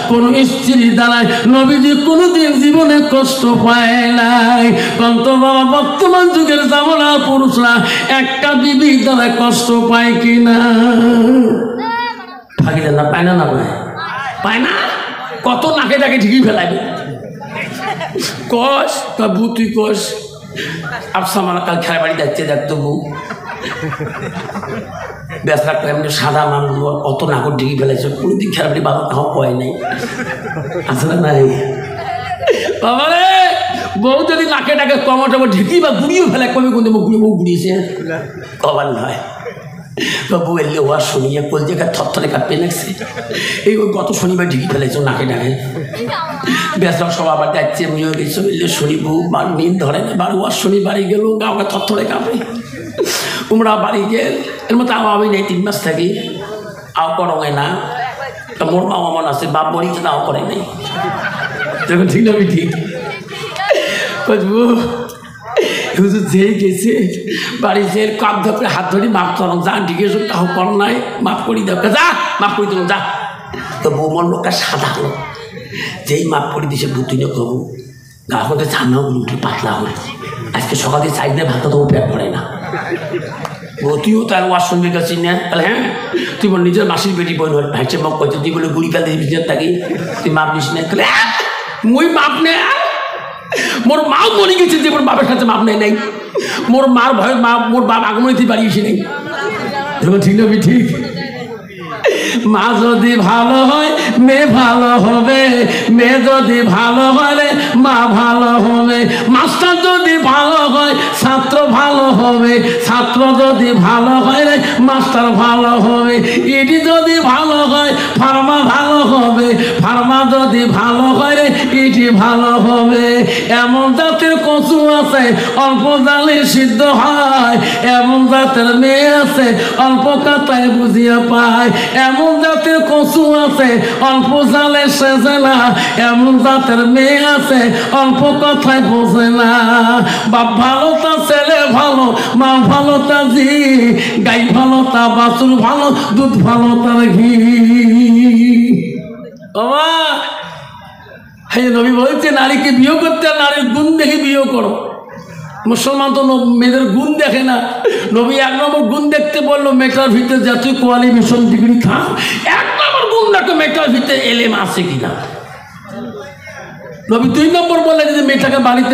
কোন স্ত্রী দ্বারায় নবীজি কোনোদিন জীবনে কষ্ট পায় নাই। কিন্তু বাবা বর্তমান যুগের জামানা পুরুষরা একটা বিবি দ্বারা কষ্ট পায় কিনা? ফাঁকি দেন না, পায় না, না পায়, পায় না। কত নাকে ডাকে ঠিকই ফেলাবে কষ তা বু, তুই কষ আফসা মানা কাল খেলা বাড়ি যাচ্ছে, দেখতো বউ ব্যস্ত এমনি সাদা মানুষ অত নাকর ঢেকে ফেলেছে, কোনোদিন খেলা বাড়ি বাবা কাউ কয় নাই, আছে না নাই বাবা রে। বউ যদি নাকে ডাকে কমটা ঢেকি বা গুড়িয়েও ফেলে, কবে কোন বউ গুড়িয়েছে কবার নয়। বউ এলে ওয়ার শুনিয়ে কোল জায়গায় থরথরে কাঁপে লাগছে, এই ওই গত শনিবার ঢেকে ফেলেছ নাকে ডাকে। ব্যস্ত সব আবার যাচ্ছে মেয়ে গেছো, এলে শনি বউ বার নিন ধরে না, বার ওয়ার শনি বাড়ি গেল গাওয়া থরথরে কাঁপে। তোমরা বাড়ি গেল এর মতো আও আমি নেই, 3 মাস থাকি আও করঙে না। মোর মা মন আছে বাপ বড়িতে আও করে নাই, যখন ঠিক না আমি ঠিক বুঝবো। যেই গেছে বাড়ি যে কাপ ধরে হাত ধরি মাপ করো, যা ঢিকে কাউ কর নাই মাপ করি দাও, যা মাপ করি দেবো যা। তো বৌমার লোকটা সাদা হলো, যেই মাপ করে দিছে বুতুনে কবু গা হতে ছানা উঠে পাতলা হল। আজকে সকালে চাইলে ভাত তো পেট পড়ে না। তুইও তার ওয়ার শুনবি গেছিস না? তাহলে হ্যাঁ তুই বল নিজের মাসির বেটি বোন ভাইছে মাপ করছে, তুই বলে গুড়ি ফেলে দিবি থাকি, তুই মাপ নিস না। মুই মাপ নে, মোর মাও মনে গেছে যে মোর বাপের কাছে মাপ নেই নাই, মোর মার ভয়ে মা মোর বাপ আগমনে বাড়িয়েছি নেই, ঠিক না? ঠিক। মা যদি ভালো হয় মেয়ে ভালো হবে, মেয়ে যদি ভালো হয় মা ভালো হবে, মাস্টার যদি ভালো হয় ছাত্র ভালো হবে, ছাত্র যদি ভালো হয় রে মাস্টার ভালো হবে, ইডি যদি ভালো হয় ফার্মা ভালো হবে, ফার্মা যদি ভালো হয় রে এটি ভালো হবে। এমন জাতের কচু আছে অল্প জালে সিদ্ধ হয়, এমন জাতের মেয়ে আছে অল্প কাতায় বুঝিয়া পায়, এমন জাতের কচু আছে অল্প জালে সেজে না, এমন জাতের মেয়ে আছে অল্প কথায় বোঝে না। বাপ ভালো তা ছেলে ভালো, মা ভালো তা জি, গাই ভালো তা বাছুর ভালো, দুধ ভালো তার ঘি। বাবা হ্যাঁ, নবী বলছে নারীকে বিয়ে করতে আর নারীর গুণ দেখে বিয়ে করো। মুসলমান তো মেয়েদের গুণ দেখে না। নবী 1 নম্বর গুণ দেখতে বললো, মেয়েটার ভিতরে জাতীয় কোয়ালিফিকেশন ডিগ্রি থাক। 1 নম্বর গুণ দেখো মেয়েটার ভিতরে এলেম আছে কিনা। নবী 2 নম্বর বললেন যে মেয়েটাকে বাড়িতে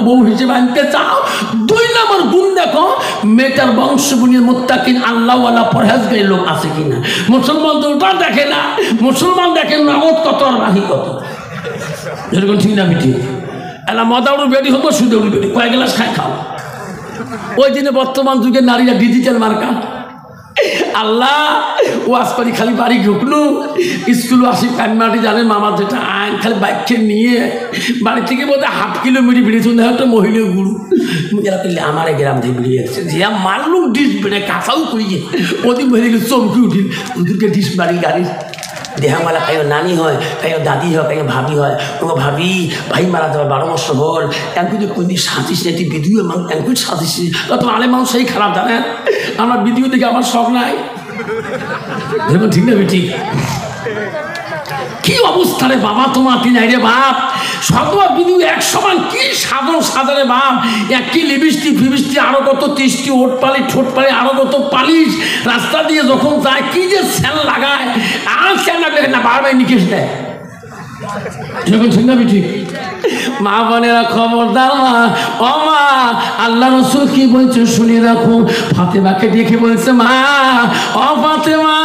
বউ হিসেবে আনতে চাও, 2 নম্বর গুণ দেখো মেয়েটার বংশগুলির মুত্তাকিন আল্লাহওয়ালা পরহেজগারী লোক আছে কিনা। মুসলমান তো ওটা দেখে না, মুসলমান দেখে নগদ কত আর রাহি কত। যেরকম ঠিক না বিটি এলা মদাউর বেডি হবো সুদেউর বেডি কয়েক গ্লাস খাও। ওই দিনে বর্তমান যুগে নারীরা ডিজিটাল মার্কা। আল্লাহ ওয়াজ করি খালি বাড়ি ঢুকলু, স্কুল আসি কানমাটি জানেন মামার যেটা আইন খালি বাইককে নিয়ে বাড়ি থেকে বোধ হয় 1/2 কিলোমিটার বেরিয়ে শুনতে একটা মহিলা গুরু যারা করলে আমার গ্রাম থেকে বেরিয়ে গেছে যে মারলুক ডিস বেড়ে কাঁচাও করিয়ে ওদিন বেরিয়ে গেলে চমকি উঠিল ওদেরকে ডিস বাড়ি গাড়ির দেহামালা কায়ো নানি হয়, কায়ো দাদি হয়, কায়ো ভাবি হয়। ও ভাবি ভাই মারা যাবে 12 মাস হল একটু কোনদিন সাঁতিস না, তুই বিধুয়ে মানুষ একটু সাঁতিস তো আলে মানুষ সেই খারাপ জানেন। আমার বিধুয়ে দেখে আমার শখ নাই, ঠিক না ঠিক? কি অবস্থা রে বাবা তোমার কি নাই রে বাপ, সদবা বিধু 1 সমান কি সাধারণ সাধারে বাপ। একটি লিপস্টিক ফিবিস্টিক আরো কত 30টি ওট পালি ঠোঁট পালি আরো কত পালিশ রাস্তা দিয়ে যখন যায় কি যে সেল লাগায় আর সেল লাগলে না বারবার নিকেশ দেয়। ঠিক না ঠিক? মা বোনেরা খবরদার মা, ও মা আল্লাহ রাসূল কি বলছে শুনে রাখো। ফাতেমাকে দেখে বলছে মা, ও ফাতেমা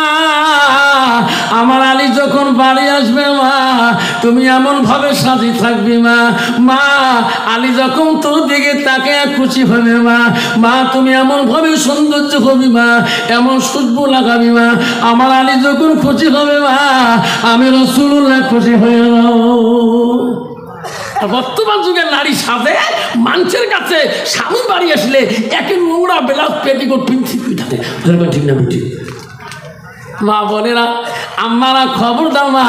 আমার আলী যখন বাড়ি আসবে মা তুমি এমন ভাবে সাজি থাকবি মা। মা আলী যখন তোর দিকে তাকে খুশি হবে মা। মা তুমি এমন ভাবে সৌন্দর্য হবি মা, এমন খুশবু লাগাবি মা। আমার আলী যখন খুশি হবে মা আমি রাসূলুল্লাহ খুশি হয়ে যাবো। বর্তমান যুগের নারী সাজে মানুষের কাছে স্বামী বাড়ি আসলে একে নোংরা বেলাস পেটিকোট পিনছি পিঠাতে। ঠিক না ঠিক? মা বোনেরা আমারা খবর দাও মা,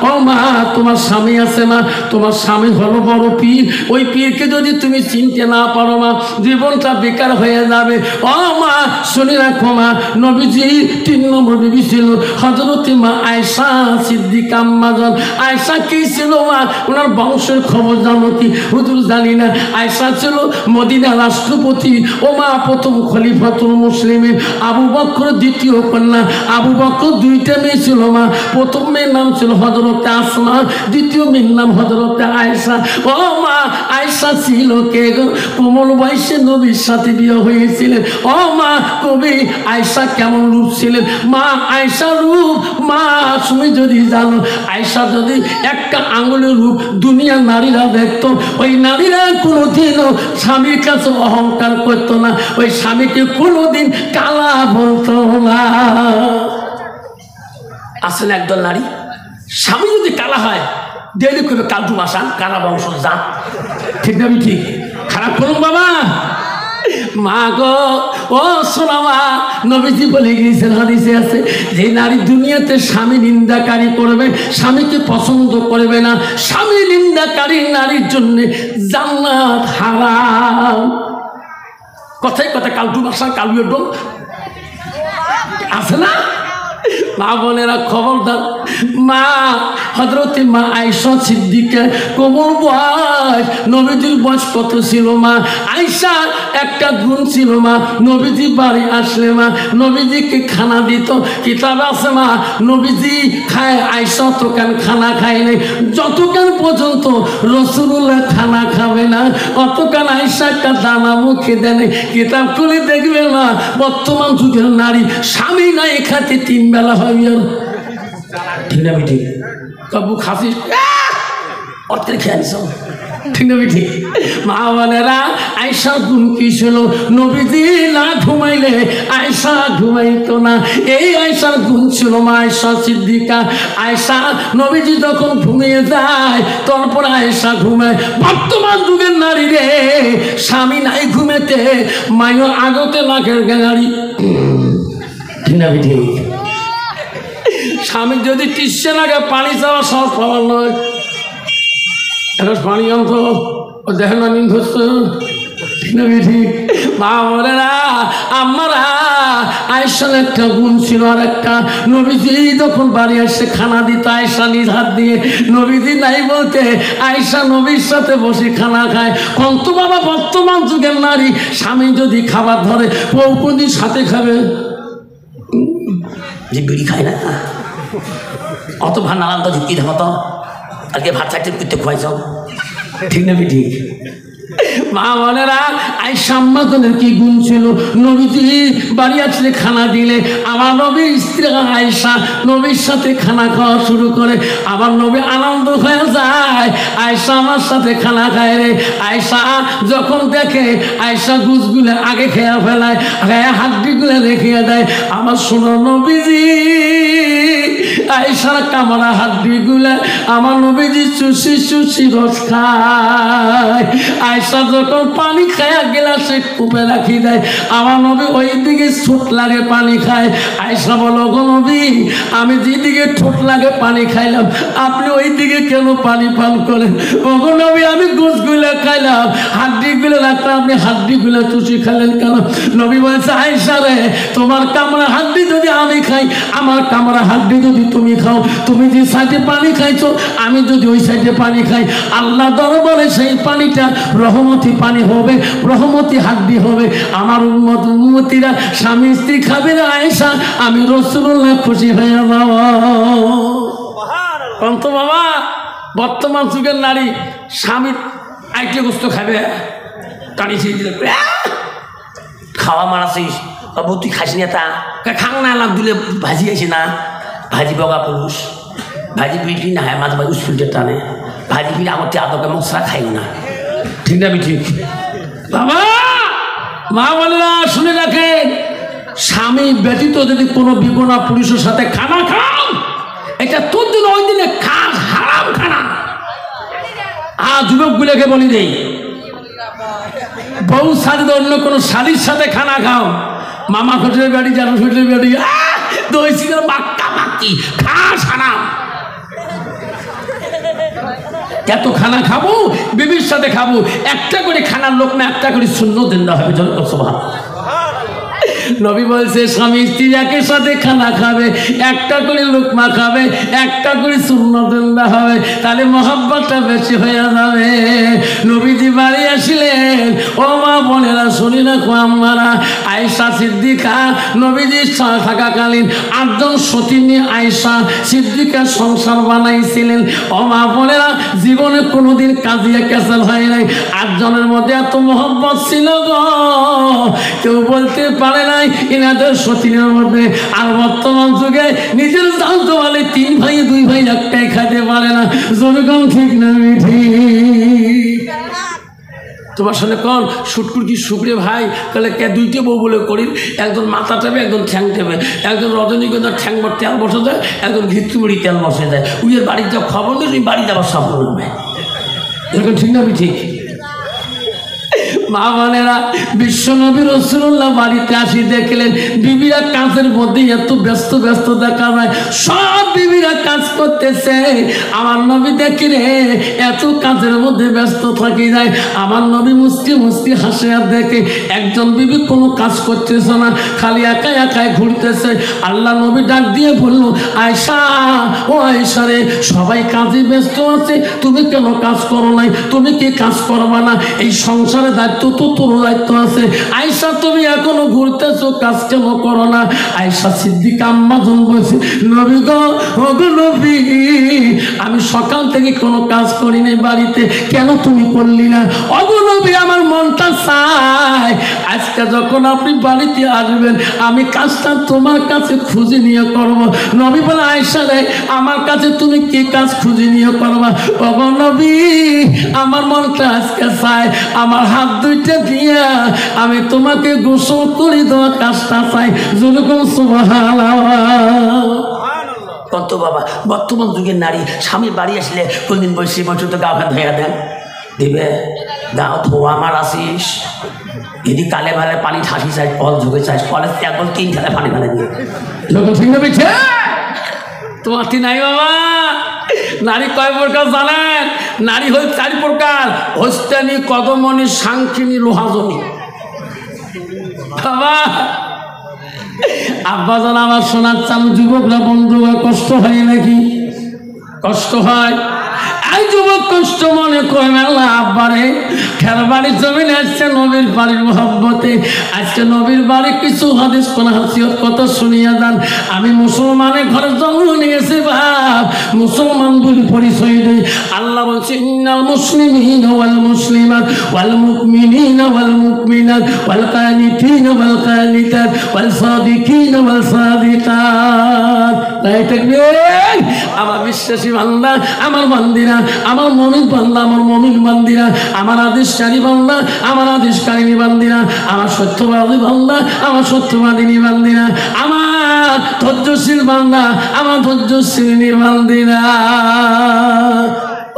ও মা তোমার স্বামী আছে মা, তোমার স্বামী হলো বড় পীর, ওই পীরকে যদি তুমি চিনতে না পারো মা জীবনটা বেকার হয়ে যাবে। ও মা শুনে রাখো মা, নবীজি 3 নম্বর বিবি ছিল হযরতে মা আয়েশা সিদ্দিকা আম্মাজান। আয়েশা কি ছিল মা, ওনার বংশের খবর জানো কি? হুজুর জানি না। আয়েশা ছিল মদিনা রাষ্ট্রপতি, ও মা প্রথম খলিফাতুল মুসলিমিন আবু বকর দ্বিতীয় কন্যা। আবু বকর 2টা মেয়ে ছিল মা, প্রথম মেয়ের নাম ছিল হযরতে আসমা, দ্বিতীয় মেয়ের নাম হযরতে আয়েশা। ও মা আয়েশা ছিল কে গো? কোমল বয়সে নবীর সাথে বিয়ে হয়েছিলেন। ও মা কবি আয়েশা কেমন রূপ ছিলেন? মা আয়েশা রূপ মা তুমি যদি জানো, আয়েশা যদি একটা আঙুলের রূপ দুনিয়ার নারীরা দেখতো, ওই নারীরা কোনোদিনও স্বামীর কাছে অহংকার করতো না, ওই স্বামীকে কোনোদিন কালা বলতো না। আসলে একদল নারী স্বামী যদি কালা হয় দেরি করবে কালটু বাসা কালা বংশ যা। ঠিক না ঠিক? খারাপ করুন বাবা। মা গো ও শোনা মা, নবীজি বলে গিয়েছেন হাদিসে আছে যে নারী দুনিয়াতে স্বামী নিন্দাকারী করবে, স্বামীকে পছন্দ করবে না, স্বামী নিন্দাকারী নারীর জন্য জান্নাত হারাম। কথায় কথা কালটু বাসা কালুয়ের ডোম আছে না? মা বোনেরা খবরদার মা হযরতে মা আয়েশা সিদ্দিকা কোমল বয়স, নবীজির বয়স কত ছিল মা? আয়েশা একটা গুণ ছিল মা, নবীজি বাড়ি আসলে মা নবীজিকে খানা দিত। কিতাব আছে মা নবীজি খায়, আয়েশা ততক্ষণ খানা খায় নাই, যতক্ষণ পর্যন্ত রাসূলুল্লাহ খানা খাবে না অতক্ষণ আয়েশা একটা দানা মুখে দেয়। কিতাব খুলে দেখবে মা বর্তমান যুগের নারী স্বামী নাই খাতে 3 বেলা হয়। ঠিক না ঠিক? কবু খাসিস অর্থের খেয়াল ঠিক না ঠিক? মা বোনেরা, আয়েশার গুণ কি ছিল? নবীজি না ঘুমাইলে আয়েশা ঘুমাইতো না। এই আয়েশার গুণ ছিল মা আয়েশা সিদ্দিকা। আয়েশা নবীজি যখন ঘুমিয়ে যায় তারপর আয়েশা ঘুমায়। বর্তমান যুগের নারী রে, স্বামী নাই ঘুমেতে মায়ও আগতে লাখের গাড়ি। ঠিক না ঠিক? স্বামী যদি টিসে লাগে পানি চাওয়া সব পাওয়ার নয়। একটা পানি অন্ত দেখেন না নিন ধরছে। ঠিক না ঠিক? মা বলেরা, আমারা আয়েশার একটা গুণ ছিল। আর একটা, নবীজি যখন বাড়ি আসে খানা দিত আয়েশা নিজ হাত দিয়ে। নবীজি নাই বলতে আয়েশা নবীর সাথে বসে খানা খায়। কন্ত বাবা, বর্তমান যুগের নারী স্বামী যদি খাবার ধরে বউ সাথে খাবে, যে বিড়ি খায় না অত ভাত নালাম তো যুক্তি দেখো তো আজকে ভাত চাইতে করতে খুয়াইছ। ঠিক না ঠিক? মা বোনেরা, আয়েশা আম্মাজানের কি গুণ ছিল? নবীজি বাড়ি আসলে খানা দিলে আমার নবীর স্ত্রী আয়েশা নবীর সাথে খানা খাওয়া শুরু করে। আমার নবী আনন্দ হয়ে যায়, আয়েশা আমার সাথে খানা খায় রে। আয়েশা যখন দেখে আয়েশা গুছগুলো আগে খেয়ে ফেলায়, হাড্ডিগুলো রেখে দেয়। আমার সোনার নবীজি আয়েশার কামড়া হাড্ডিগুলা আমার নবীজি চুষি চুষি রস খায়। আয়েশা যখন পানি খায় গেলাসে কুপে রাখি দেয়, আমার নবী ওই দিকে ঠোঁট লাগে পানি খায়। আয়েশা বলো, গো নবী, আমি যেদিকে ঠোঁট লাগে পানি খাইলাম আপনি ওই দিকে কেন পানি পান করেন? ওগো নবী, আমি গোছগুলো খাইলাম, হাড্ডিগুলো রাখলাম, আপনি হাড্ডিগুলো চুষি খাইলেন কেন? নবী বলছে, আয়েশা রে, তোমার কামড়া হাড্ডি যদি আমি খাই, আমার কামড়া হাড্ডি যদি তুমি খাও, তুমি যে সাইডে পানি খাইছো আমি যদি ওই সাইডে পানি খাই, আল্লাহ দরবারে সেই পানিটা রহমতি পানি হবে, রহমতি হাড্ডি হবে। আমার উম্মতিরা স্বামী স্ত্রী খাবে না আয়েশা, আমি রাসূলুল্লাহ খুশি হয়ে যাব। কন্ত বাবা, বর্তমান যুগের নারী স্বামীর আইটে গোস্ত খাবে, টানি ছেড়ে দিলে খাওয়া মারাছিস বাবু, তুই খাসি না তা খাং না, লাভ দিলে ভাজি আছে না, ভাজি বগা পুরুষ, ভাজি বিটি না হয় মাঝে মাঝে উস্কুলটা টানে, ভাজি বিটি আমার আদকে মশলা খাইও না। ঠিক না ঠিক? বাবা, মা বলে না, শুনে রাখেন, স্বামী ব্যতীত যদি কোনো বিগুণা পুরুষের সাথে খানা খাও, এটা তোর দিন ওই দিনে খাস হারাম খানা। যুবক গুলোকে বলি নেই, বউ সাথে অন্য কোনো শালির সাথে খানা খাও, মামা খোঁজের বাড়ি, জানো খোঁজের বাড়ি, দই সিগার মাক্কা মাক্কি খাস হারাম। এত খানা খাবো, বিবির সাথে খাবো, একটা করে খানার লোক না, একটা করে শূন্য দিন হবে। নবী বলছে, স্বামী স্ত্রী একের সাথে খানা খাবে, একটা করে লোকমা খাবে, একটা করে সুন্নত হবে, তাহলে মহব্বতটা বেশি হয়ে যাবে। নবীজি বাড়ি আসিলেন, ও মা বোনেরা শুনি না, আমারা আয়েশা সিদ্দিকা নবীজি থাকাকালীন 8 জন সতী নিয়ে আয়েশা সিদ্দিকা সংসার বানাইছিলেন। ও মা বোনেরা, জীবনে কোনোদিন কাজিয়া ক্যাসাল হয় নাই। 8 জনের মধ্যে এত মহব্বত ছিল গো, কেউ বলতে পারে নাই এনাদের সতীনের মধ্যে। আর বর্তমান যুগে নিজের জানতে পারলে 3 ভাই 2 ভাই একটাই খাইতে পারে না। জনগণ ঠিক না ঠিক? তোমার সাথে কন সুটকুর কি শুক্রে ভাই, তাহলে কে 2টে বউ বলে করি, একজন মাথা টেবে, একজন ঠ্যাং টেবে, একজন রজনীগন্ধার ঠ্যাং বর তেল বসে যায়, একজন ঘিতুমুড়ি তেল বসে যায়। উইয়ের বাড়ির যা খবর নেই, তুই বাড়িতে আবার সাফল হবে। এরকম ঠিক না ঠিক? মা বোনেরা, বিশ্ব নবী রাসূলুল্লাহ বাড়িতে আসি দেখলেন বিবিরা কাজের মধ্যে এত ব্যস্ত ব্যস্ত দেখা যায়, সব বিবিরা কাজ করতেছে। আমার নবী দেখি রে এত কাজের মধ্যে ব্যস্ত থাকি যায়। আমার নবী মুস্কি মুস্কি হাসে আর দেখে একজন বিবি কোনো কাজ করতেছে না, খালি একাই একাই ঘুরতেছে। আল্লাহ নবী ডাক দিয়ে বলল, আয়েশা, ও আয়েশা রে, সবাই কাজে ব্যস্ত আছে, তুমি কেন কাজ করো নাই? তুমি কি কাজ করবা না? এই সংসারে দায়িত্ব তো তোর দায়িত্ব আছে। আয়েশা, তুমি এখনো ঘুরতেছো, কাজ কেন করো না? আয়েশা সিদ্দিকা আম্মাজান বলছে, নবী গো, ও গো নবী, আমি সকাল থেকে কোনো কাজ করি নাই বাড়িতে, কেন তুমি করলি না? ও গো নবী, আমার মনটা চায় আজকে আজকে যখন আপনি বাড়িতে আসবেন আমি কাজটা তোমার কাছে খুঁজে নিয়ে করব। নবী বলে আয়েশা রে আমার কাছে তুমি কি কাজ খুঁজে নিয়ে করবা? ওগো নবী আমার মনটা আজকে চাই আমার হাত দুইটা দিয়া আমি তোমাকে গোসল করে দেওয়া কাজটা চাই। যেরকম সুবহানাল্লাহ। কত বাবা বর্তমান যুগের নারী স্বামী বাড়ি আসলে কোনদিন বসে বসে তো গা ভাত ধোয়া দেন দিবে গাও ধোয়া আমার আসিস যদি কালে ভালে পানি ঠাসি চাই কল ঝুঁকে চাই কলের একবার 3 ঢালে পানি ফেলে দিয়ে ঠিক না বেছে তোমার নাই বাবা। নারী কয় প্রকার জানেন? নারী হল 4 প্রকার: হস্তানি, কদমনি, সাংখিনী, লোহাজনী। বাবা আব্বা জান আমার শোনার চান যুবকরা বন্ধুরা কষ্ট হয় নাকি? কষ্ট হয়। এই যুবক কষ্ট মনে করবেন না আব্বারে খের বাড়ির জমিনে আসছে নবীর বাড়ির মহব্বতে। আজকে নবীর বাড়ি কিছু হাদিস কোন হাসিয়ত কথা শুনিয়া যান। আমি মুসলমানের ঘরে জন্ম নিয়েছি বাপ, মুসলমান বলে পরিচয় দেই। আল্লাহ বলছে ইন্নাল মুসলিমিনা ওয়াল মুসলিমাত ওয়াল মুমিনিনা ওয়াল মুমিনাত ওয়াল কানিতিনা ওয়াল কানিতাত ওয়াল সাদিকিনা ওয়াল সাদিকাত। তাই তাকবীর। আমার বিশ্বাসী বান্দা, আমার বান্দিরা, আমার মুমিন বান্দা, আমার মুমিন বান্দিরা, আমার আদেশকারী বান্দা, আমার আদেশকারিনী বান্দিরা, আমার সত্যবাদী বান্দা, আমার সত্যবাদিনী বান্দিরা, আমার ধৈর্যশীল বান্দা, আমার ধৈর্যশীলিনী বান্দিরা।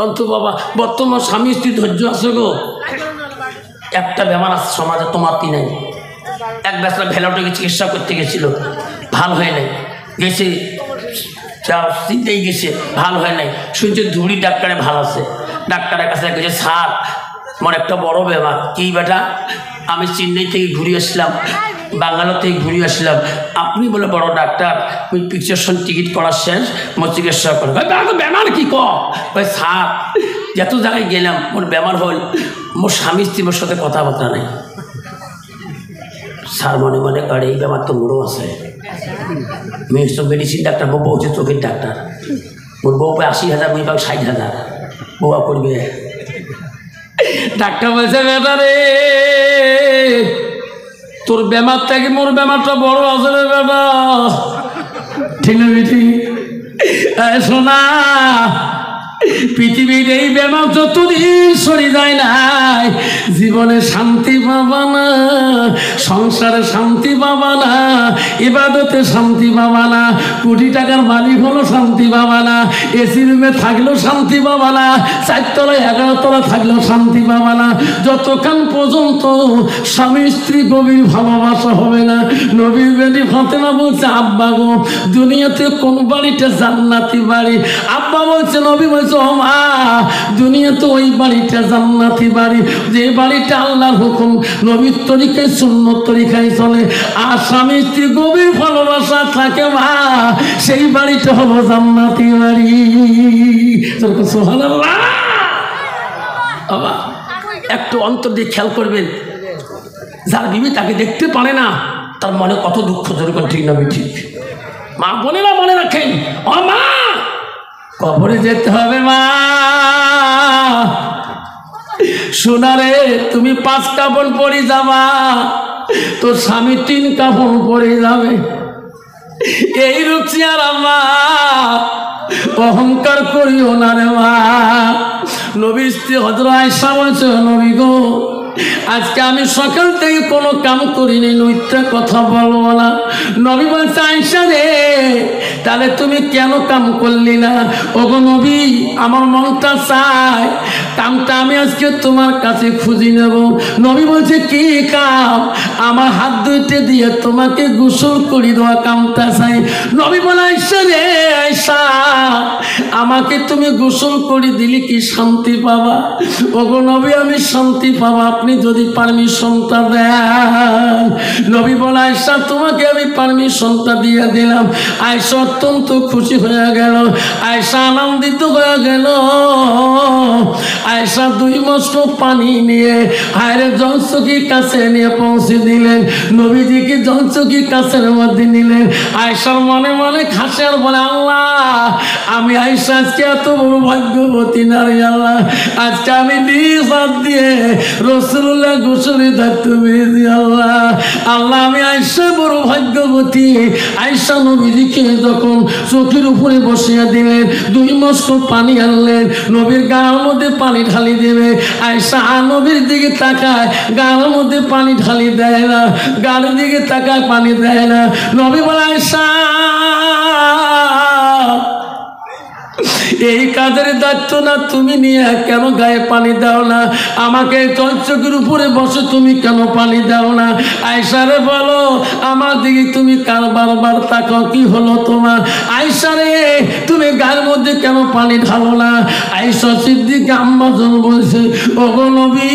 অন্তু বাবা বর্তমান স্বামী স্ত্রী ধৈর্য আছে গো? একটা বেমার আছে সমাজে, তোমার কি নাই? এক বেচারা ভেলোটাকে চিকিৎসা করতে গেছিল, ভালো হয় নাই, গেছে চিন্তাই গেছে, ভালো হয় নাই, শুনছে ধুড়ি ডাক্তারে ভালো আছে। ডাক্তারের কাছে গেছে, স্যার আমার একটা বড় বেমার। কি বেটা? আমি চেন্নাই থেকে ঘুরে আসলাম, বাঙ্গালোর থেকে ঘুরে আসলাম, আপনি বলে বড় ডাক্তার, ওই প্রেসক্রিপশন টিকিট করার শেষ, মোর চিকিৎসা করে। বেমার কি কয়? স্যার যত জায়গায় গেলাম মোর বেমার হল, মোর স্বামী স্ত্রী মোর সাথে কথাবার্তা নেই। স্যার মনে মনে করে এই বেমার তো মোরও আছে। মেয়ে তো মেডিসিন ডাক্তার, বউ হচ্ছে চোখের ডাক্তার। মোর বউ পায় 80,000, মেয়ে পাবে 60,000। বউয়া করবে। ডাক্তার বলছে বেটা রে তোর বেমার থেকে মোর বেমারটা বড় আছে রে বেটা। ঠিক না বেটি? শোনা পৃথিবীর এই বেমার যতদিন সরে যায় নাই জীবনে শান্তি পাবা না, সংসারে শান্তি পাবা না, ইবাদতে শান্তি পাবা না, কোটি টাকার মালিক হলো শান্তি পাবা না, এসি রুমে থাকলেও শান্তি পাবা না, 4 তলায় 11 তলা থাকলেও শান্তি পাবা না, যতক্ষণ পর্যন্ত স্বামী স্ত্রী গভীর ভালোবাসা হবে না। নবীর বেটি ফাতেমা বলছে আব্বা গো দুনিয়াতে কোন বাড়িটা জান্নাতি বাড়ি? আব্বা বলছে নবী বলছে ও মা দুনিয়াতে ওই বাড়িটা জান্নাতি বাড়ি যে বাড়িটা আল্লাহর হুকুম নবীর তরিকায় সুন্নত তরিকায় চলে আর স্বামী স্ত্রী গভীর ভালোবাসা থাকে মা, সেই বাড়িটা হলো জান্নাতি বাড়ি। সুবহানাল্লাহ। বাবা একটু অন্তর দিয়ে খেয়াল করবেন, যার বিবি তাকে দেখতে পারে না তার মনে কত দুঃখ যেরকম, ঠিক না ঠিক? মা বোনেরা মনে রাখেন, ও মা কবরে যেতে হবে মা। সোনারে তুমি 5 কাপড় পরে যাবা, তোর স্বামী 3 কাপড় পরে যাবে। এই রূপসি আর মা অহংকার করিও না রে মা। নবী স্ত্রী হযরত আয়েশা বলছে নবী গো আজকে আমি সকাল থেকে কোনো কাম করিনি, মিথ্যা কথা বলবো না। নবী বলছে আয়েশা রে তাহলে তুমি কেন কাম করলি না? ওগো নবী আমার মনটা চায় কামটা আমি আজকে তোমার কাছে খুঁজি নেব। নবী বলছে কি কাম? আমার হাত দুইটা দিয়ে তোমাকে গোসল করে দেওয়া কামটা চাই। নবী বলে আয়েশা রে আয়েশা আমাকে তুমি গোসল করে দিলে কি শান্তি পাবা? ওগো নবী আমি শান্তি পাবা আপনি যদি পারমিশনটা দেন। নবী বলে আয়েশা তোমাকে আমি পারমিশনটা দিয়ে দিলাম। আয়েশা অত্যন্ত খুশি হয়ে গেল, আয়েশা আনন্দিত হয়ে গেল। আয়েশা 2 মস্ক পানি নিয়ে হায়রে জলচকির কাছে নিয়ে পৌঁছে দিলেন। নবীজিকে জলচকির কাছের মধ্যে নিলেন। আয়েশার মনে মনে খাসে আর বলে আল্লাহ আমি আয়েশা আজকে এত বড় ভাগ্যবতী নারী, আল্লাহ আজকে আমি নিজ হাত দিয়ে রাসূলুল্লাহ আলহামদুলিল্লাহ গোসলে থাকতে পেরেছি। আল্লাহ আল্লাহ আমি আয়েশা বড় ভাগ্যবতী। আয়েশা নবীজিকে যখন চোখের উপরে বসিয়ে দিলেন, 2 মস্ক পানি আনলেন, নবীর গায়ের মধ্যে পানি ঢালি দেবে। আয়েশা নবীর দিকে তাকায়, গায়ের মধ্যে পানি ঢালি দেয় না, গায়ের দিকে তাকায় পানি দেয় না। নবী বলে আয়েশা এই কাজের দায়িত্ব না তুমি নিয়ে কেন গায়ে পানি দাও না? আমাকে চোখের উপরে বসে তুমি কেন পানি দাও না? আয়েশারে বলো আমার দিকে তুমি কার বারবার তাকাও, কি হলো তোমার? আয়েশারে তুমি গায়ের মধ্যে কেন পানি ঢালো না? আয়েশা সিদ্দিকা আম্মা জন বলছে ওগো নবী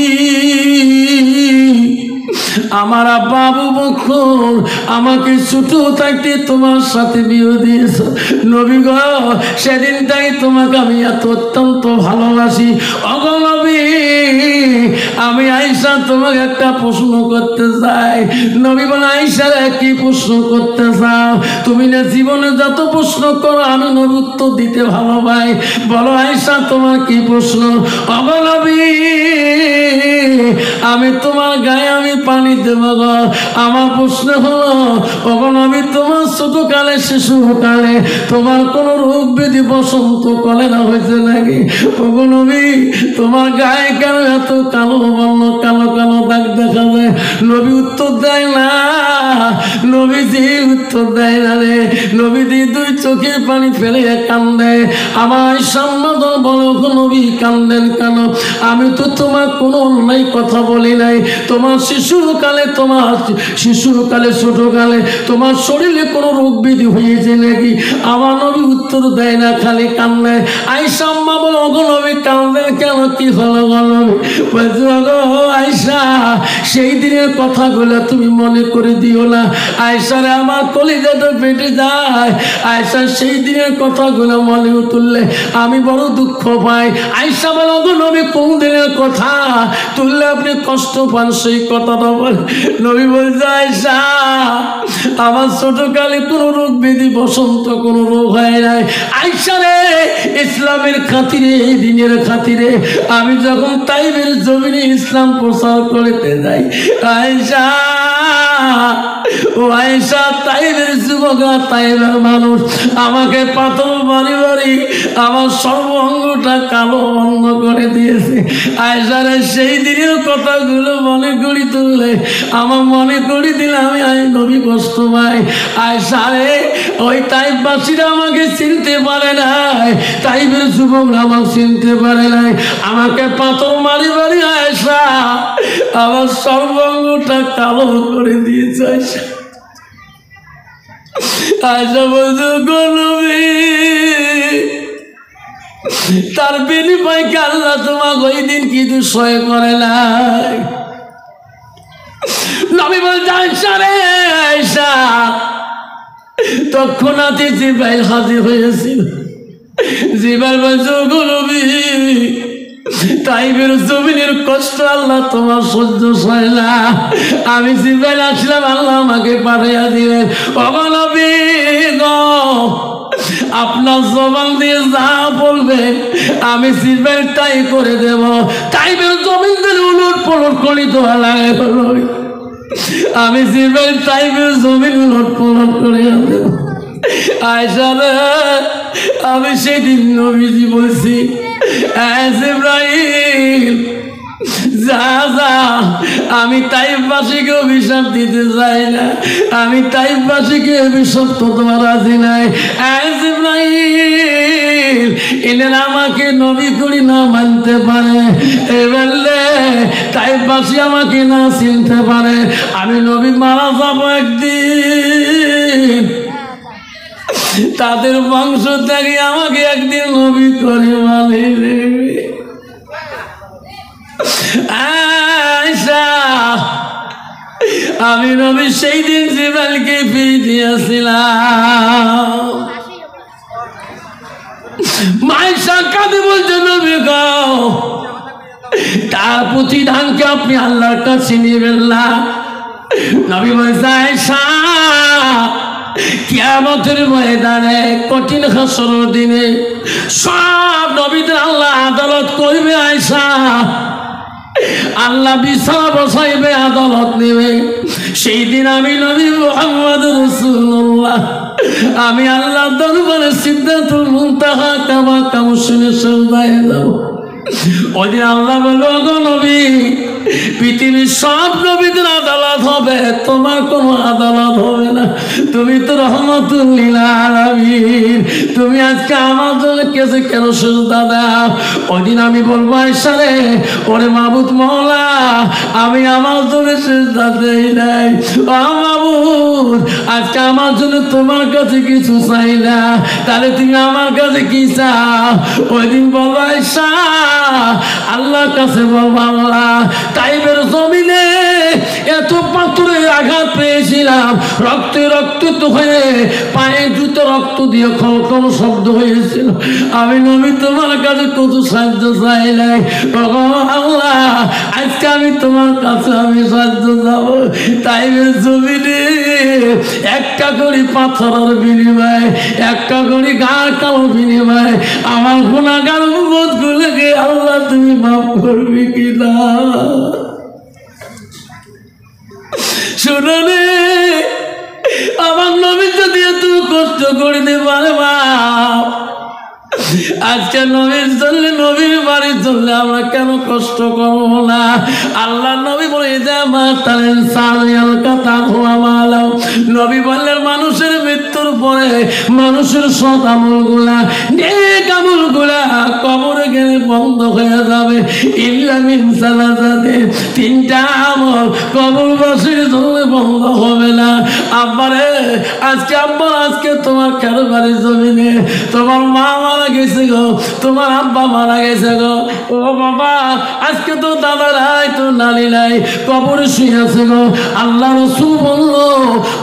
আমার আব্বা আবু বকর আমাকে ছোট থাকতে তোমার সাথে বিয়ে দিয়েছে। নবী গো সেদিন তাই তোমাকে আমি এত অত্যন্ত ভালোবাসি। ওগো নবী আমি আয়েশা তোমাকে একটা প্রশ্ন করতে চাই। নবী বলে আয়েশা কি প্রশ্ন করতে চাও? তুমি না জীবনে যত প্রশ্ন করো আমি নবী উত্তর দিতে ভালো পাই। বলো আয়েশা তোমার কি প্রশ্ন? ওগো নবী আমি তোমার গায়ে আমি পানি দেব গো। আমার প্রশ্ন হলো ওগো নবী তোমার ছোটকালে শিশুকালে তোমার কোনো রোগ ব্যাধি বসন্ত কলেরা হয়েছে নাকি? ওগো নবী তোমার গায়ে কেন এত কালো বর্ণ কালো কালো দাগ দেখা যায়? নবী উত্তর দেয় না, নবীজি উত্তর দেয় না রে। নবীজি 2 চোখের পানি ফেলে কান্দে। আমার সম্মাদন বলো নবী কান্দেন কেন? আমি তো তোমার কোনো অন্যায় কথা বলি নাই। তোমার শিশুকালে ছোটকালে তোমার শরীরে কোনো রোগ ব্যাধি হয়েছে নাকি? আমার নবী উত্তর দেয় না, খালি কান্দে। আয়েশা আম্মা বলো ওগো নবী কান্দেন কেন, কি হলো গো নবী? বলছে ওগো আয়েশা সেই দিনের কথাগুলো তুমি মনে করে দিও না। আয়েশারে আমার কলিজাটা ফেটে যায়। আয়েশা সেই দিনের কথাগুলো মনে তুললে আমি বড় দুঃখ পাই। আয়েশা বলো ওগো নবী কোন দিনের কথা তুললে আপনি কষ্ট পান সেই কথাটা বলে। নবী বলছে আয়েশা আমার ছোটকালে কোনো রোগ ব্যাধি বসন্ত কোনো রোগ হয় নাই। আয়েশা রে ইসলামের খাতিরে দিনের খাতিরে আমি যখন তাইফের জমিনে ইসলাম প্রচার করতে যাই আয়েশা ও আয়েশা তাইফের যুবকরা তাইফের মানুষ আমাকে পাথর বাড়ি বাড়ি আমার সর্ব অঙ্গটা কালো বন্ধ করে দিয়েছে। আয়েশা রে সেই দিনের কথাগুলো মনে করি তুললে আমার মনে করি দিলে আমি নবী কষ্ট পাই। আয়েশা রে ওই তাইফবাসীরা আমাকে চিনতে পারে নাই, তাইফের যুবকরা আমাকে চিনতে পারে নাই, আমাকে পাথর মারি বাড়ি আয়েশা আমার সর্বাঙ্গটা কালো করে দিয়েছে। আয়েশা আয়েশা বলছে গো নবী তার বিনিময়ে আল্লাহ তোমাকে ওই দিন কিছু সহায় করে নাই। নবী বলছে আয়েশা রে আয়েশা তৎক্ষণাৎ জিবরাইল হাজির হয়েছিল। জিবরাইল বলছে গো নবী তাইফের জমিনের কষ্ট আল্লাহ তোমার সহ্য হয় না। আমি জিবরাইল আসলাম, আল্লাহ আমাকে পাঠিয়ে দিলেন। ওগো নবী গো আপনার জবান দিয়ে যা বলবেন আমি জিবরাইল তাই করে দেব। তাইফের জমিনদের উলট পলট করি তো লাগে আমি জিবরাইল তাইফের জমিন উলট পলট করে দেব। আয়েশা রে আমি সেদিন নবীজি বলছি জিবরাইল যা যা আমি তাইফবাসীকে অভিশাপ দিতে চাই না, আমি তাইফবাসীকে অভিশাপ তো তোমার রাজি নাই। জিবরাইল এনারা আমাকে নবী করি না মানতে পারে, এবারে তাইফবাসী আমাকে না চিনতে পারে, আমি নবী মারা যাবো একদিন, তাদের বংশ থেকে আমাকে একদিন নবী করে মানে আয়েশা আমি নবী সেই দিন জিবরাইলকে ফিরিয়ে দিয়েছিলাম। আয়েশা কাঁদে বলছে নবী গো তার প্রতিদানকে আপনি আল্লাহর কাছে নেবেন না। নবী বলছে আয়েশা কিয়ামতের ময়দানে কঠিন হাসরের দিনে সব নবীদের আল্লাহ আদালত করবে আয়েশা, আল্লাহ বিছানা বসাইবে, আদালত নেবে। সেই দিন আমি নবী মুহাম্মদ রাসূলুল্লাহ আমি আল্লাহর দরবারে সিদরাতুল মুনতাহা কাবা কামসিনে সিজদায় যাব। ওই দিন আল্লাহ বলল, গো নবী, পৃথিবীর সব নবীদের আদালত হবে, তোমার কোনো আদালত হবে না। তুমি তো রহমাতুল লিল আলামিন, তুমি আজকে আমার জন্য কেসে কেন সিজদা দাও? ওই দিন আমি বলবো, আয়েশা রে, ওরে মাবুদ মওলা, আমি আমার জন্য সিজদা দেই নাই। ও মাবুদ, আজকে আমার জন্য তোমার কাছে কিছু চাই না, তাহলে তুমি আমার কাছে কি চাও? ওই দিন বলবো, আয়েশা, আল্লাহর কাছে বলবো, আল্লাহ, তাইবের জমিনে এত পাথরের আঘাত পেয়েছিলাম, রক্তে রক্ত হয়ে পায়ে জুতো রক্ত দিয়ে খলখল শব্দ হয়েছিল। আমি নবী তোমার কাছে কত সাহায্য চাই নাই। আল্লাহ, আজকে আমি তোমার কাছে আমি সাহায্য যাব। তাইবের জমিনে একটা করে পাথরের বিনিময়ে, একটা করে গাঁ কালো বিনিময়ে আমার গুনাহগার উম্মত গুলোকে আল্লাহ তুমি মাফ করবি কিনা? শুনে আমার নবী যদি তুমি কষ্ট করিতে পারে বাপ, আজকে নবীর চললে, নবীর বাড়ি চললে আমরা কেন কষ্ট করবো না? আল্লাহ নবী বলে নবী বললেন, মানুষের মৃত্যুর পরে মানুষের সৎ আমল গুলা, নেক আমল গুলা কবরে গেলে বন্ধ হয়ে যাবে। ইল্লা মিন সালাসাতে, তিনটা আমল কবরবাসীর জন্য বন্ধ হবে না। আব্বারে, আজকে আব্বার, আজকে তোমার কারো বাড়ির জমিনে তোমার মা মারা গেছে গো, তোমার আব্বা মারা গেছে গো। ও বাবা, আজকে তো দাদা নাই, তো নানি নাই, কবরে শুয়ে আছে গো। আল্লাহ রাসূল বলল,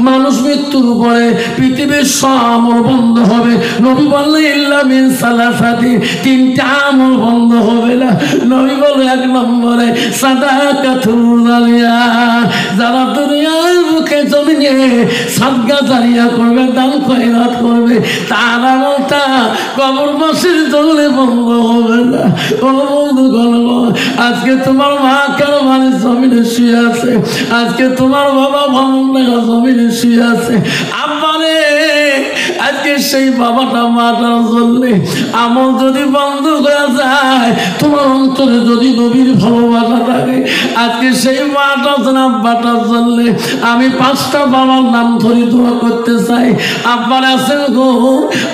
মানুষ মৃত্যুর পরে পৃথিবীর সব আমল বন্ধ হবে। নবী বললেন, ইল্লা মিন সালাসাতি, তিনটা আমল বন্ধ হবে না। নবী বলল, এক নম্বরে সাদাকাতুল জারিয়া, যারা দুনিয়ার মুখে জমিনে সাদকা জারিয়া করবে, দান খয়রাত করবে, তার আমলটা কবরবাসীর জন্য বন্ধ হবে না। ও বন্ধুগণ, আজকে তোমার মা কারো বাড়ির জমিনে শুয়ে আছে, আজকে তোমার বাবা ভাঙা জমিনে শুয়ে আছে। আব্বারে, আজকে সেই বাবাটা মাটার জন্য আমল যদি বন্ধ হয়ে যায়, তোমার অন্তরে যদি নবীর ভালোবাসা থাকে, আজকে সেই মাটার জন্য, আব্বাটার জন্য আমি 5টা বাবার নাম ধরে দোয়া করতে চাই। আব্বার আছেন গো,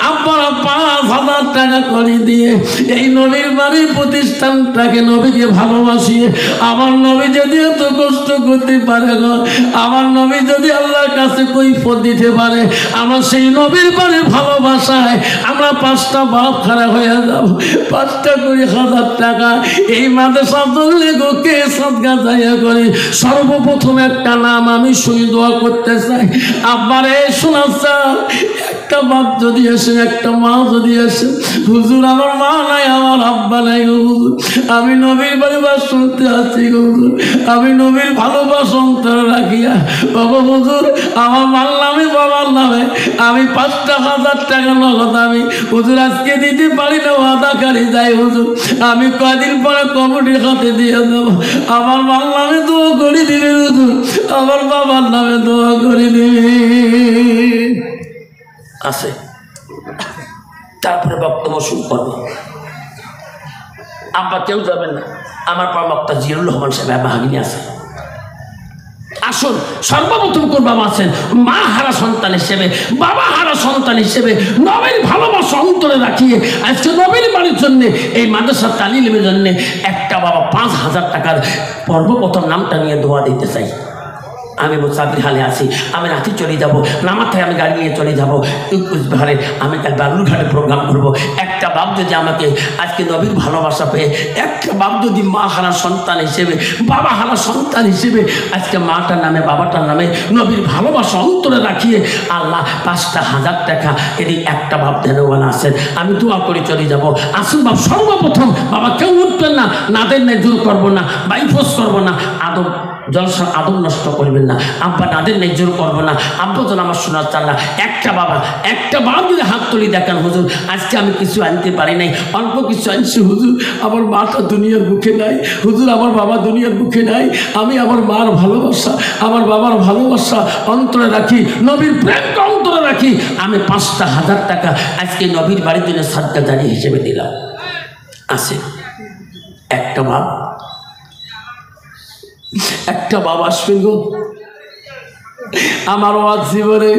আব্বারা 5,000 টাকা করে দিয়ে এই নবীর বাড়ির প্রতিষ্ঠানটাকে নবীকে ভালোবাসিয়ে, আমার নবী যদি এত কষ্ট করতে পারে গো, আমার নবী যদি আল্লাহর কাছে কৈফিয়ত দিতে পারে, আমরা সেই নবীর বাড়ির ভালোবাসায় আমরা 5টা বাপ খারাপ হয়ে যাব। 5টা করে 1,000 টাকা এই মাদ্রাসা চললে গোকে সদকা জারিয়া করে সর্বপ্রথম একটা নাম আমি শুনে দোয়া করতে চাই। আব্বারে শোনাচ্ছা, একটা বাপ যদি আসে, একটা মা যদি আসে, হুজুর আমার মা নাই, আমার আব্বা নাই গো হুজুর, আমি নবীর বাড়ি বাস শুনতে আছি গো হুজুর, আমি নবীর ভালোবাসা অন্তরে রাখিয়া বাবা হুজুর, আমার মার নামে, বাবার নামে আমি 5,000 টাকা নগদ আমি হুজুর আজকে দিতে পারি না, ওয়াদাকারী যাই হুজুর, আমি কয়দিন পরে কমিটির হাতে দিয়ে দেব। আমার মার নামে দোয়া করে দিবে হুজুর, আমার বাবার নামে দোয়া করে দিবে। আছে, তারপরে বক্তব্য শুরু করবো। আব্বা কেউ যাবেন না, আমার প্রবক্তা জিয়াউর রহমান সাহেব ভাগিনী আছে। আসুন, সর্বপ্রথম কোন বাবা আছেন, মা হারা সন্তান হিসেবে, বাবা হারা সন্তান হিসেবে নবীর ভালোবাসা অন্তরে রাখিয়ে আজকে নবীর বাড়ির জন্য, এই মাদ্রাসা তালিমের জন্য একটা বাবা 5,000 টাকার সর্বপ্রথম নামটা নিয়ে দোয়া দিতে চাই। আমি মুসাফির হালে আছি, আমি রাতে চলে যাব, নামাথায় আমি গাড়ি নিয়ে চলে যাব কুচবিহারে, আমি কাল বালুরঘাটে প্রোগ্রাম করব। একটা বাপ যদি আমাকে আজকে নবীর ভালোবাসা পেয়ে, একটা বাপ যদি মা হারা সন্তান হিসেবে, বাবা হারা সন্তান হিসেবে আজকে মাটার নামে, বাবাটার নামে নবীর ভালোবাসা অন্তরে রাখিয়ে আল্লাহ 5,000 টাকা এদিক একটা বাপ দেনওয়ালা আছেন, আমি দোয়া করে চলে যাব। আসুন বাপ, সর্বপ্রথম বাবা কেউ উঠবেন না, নাদের নেই জোর করবো না, বাইফোস করবো না, আদব জলসা আদব নষ্ট করবেন করবেন না, আব্বা নাদের নেই জোর করবো না, আব্বা তো আমার শোনার চান না। একটা বাবা যদি হাত তুলি দেখান, হুজুর আজকে আমি কিছু আনতে পারি নাই, অল্প কিছু আনছি হুজুর, আমার মাটা দুনিয়ার বুকে নাই হুজুর, আমার বাবা দুনিয়ার বুকে নাই, আমি আমার মার ভালোবাসা, আমার বাবার ভালোবাসা অন্তরে রাখি, নবীর প্রেমকে অন্তরে রাখি, আমি 5,000 টাকা আজকে নবীর বাড়ির জন্য সাদকা জারি হিসেবে দিলাম। আছে একটা বাবা আসবেন গো আমার ওয়াজ জীবনে।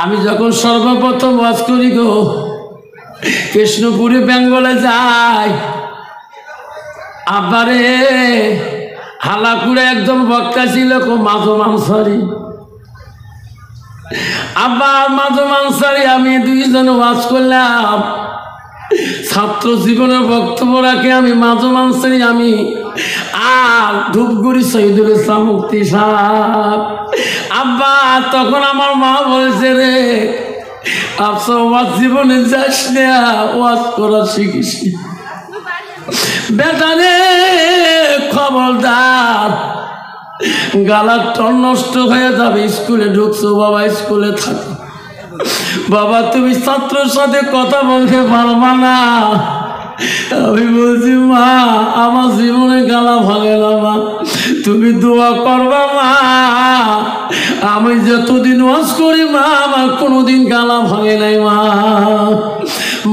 আমি যখন সর্বপ্রথম ওয়াজ করি গো কৃষ্ণপুরে বেঙ্গলে যাই, আবারে হালাকুড়ে একজন বক্তা ছিল মাধব আনসারী, আবার মাধব আনসারী আমি দুইজন ওয়াজ করলাম। ছাত্র জীবনের বক্তব্য রাখে আমি মাধব আনসারী, আমি আর ধূপগুড়ি শহীদুল ইসলাম মুফতি সাহেব। আব্বা তখন আমার মা বলছে রে আফসা ওয়াজ জীবনে যাস না, ওয়াজ করা শিখিস বেটা রে, খবরদার গালার টন নষ্ট হয়ে যাবে, স্কুলে ঢুকছো বাবা, স্কুলে থাকো বাবা, তুমি ছাত্রের সাথে কথা বলতে পারবা না। আমি বলছি মা আমার জীবনে গালা ভাঙে না মা, তুমি দোয়া করবা মা, আমি যতদিন ওয়াজ করি মা আমার কোনোদিন গালা ভাঙে নাই মা,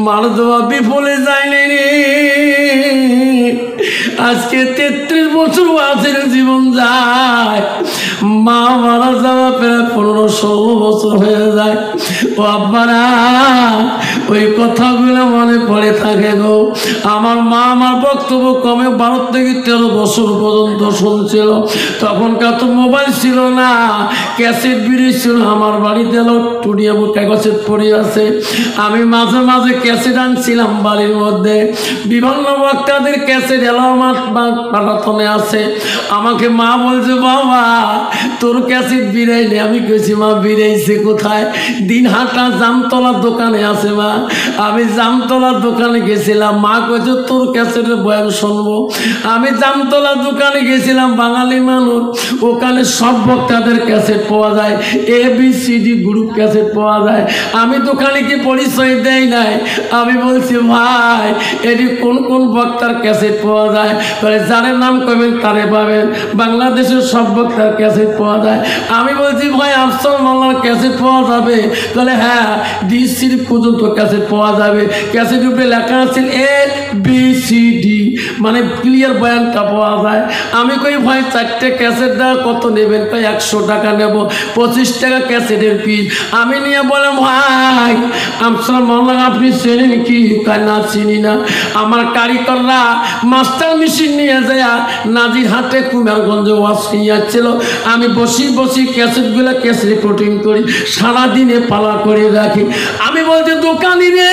মার দোয়া বিফলে যায় নাই রে। আজকে 33 বছর ওয়াজের জীবন যায়, মা মারা যাওয়া প্রায় 15-16 বছর হয়ে যায়। ও আব্বারা ওই কথাগুলো মনে পড়ে থাকে গো। আমার মা আমার বক্তব্য কমে 12 থেকে 13 বছর পর্যন্ত শুনছিল। তখনকার তো মোবাইল ছিল না, ক্যাসেট বিড়ি ছিল আমার বাড়িতে, টুডিয়া কাগজের পড়ে আছে। আমি মাঝে মাঝে ক্যাসেট আনছিলাম বাড়ির মধ্যে, বিভিন্ন বক্তাদের ক্যাসেট পাঠাতনে আছে। আমাকে মা বলছে বাবা তোর ক্যাসেট বিড়াইলে, আমি কেছি মা বিড়াইছে কোথায়? দিনহাটা জামতলার দোকানে আছে মা। আমি জামতলার দোকানে গেছিলাম, মা কয়েছে তোর ক্যাসেটের বয়ান শুনবো। আমি জামতলার দোকানে গেছিলাম, বাঙালি মানুষ, ওখানে সব বক্তাদের ক্যাসেট পাওয়া যায়, ABCD গ্রুপ ক্যাসেট পাওয়া যায়। আমি দোকানে কি পরিচয় দেই নাই, আমি বলছি ভাই এটি কোন কোন বক্তার ক্যাসেট পাওয়া যায়, তাহলে যাদের নাম করবেন তারে পাবেন, বাংলাদেশের সব বক্তার ক্যাসেট পাওয়া যায়। আমি বলছি ভাই আফসার মোল্লার ক্যাসেট পাওয়া যাবে, তাহলে হ্যাঁ DC পর্যন্ত ক্যাসেট পাওয়া যাবে। ক্যাসেট উপরে লেখা আছে ABCD, মানে ক্লিয়ার বয়ানটা পাওয়া যায়। আমি কই ভাই 4টে ক্যাসেট দেওয়া কত নেবেন? তাই 100 টাকা নেব, 25 টাকা ক্যাসেটের পিস। আমি নিয়ে বলে ভাই আফসার মোল্লা আপনি চেনেন কি? না চিনি না। আমার কারিগররা মাস্টার মেশিন নিয়ে যায় নাজিরহাটে কুমারগঞ্জে ওয়াজ নিয়ে যাচ্ছিল, আমি বসি ক্যাসেটগুলো ক্যাসেট রেকর্ডিং করি, সারাদিনে পালা করে রাখি। আমি বলছি দোকানি রে,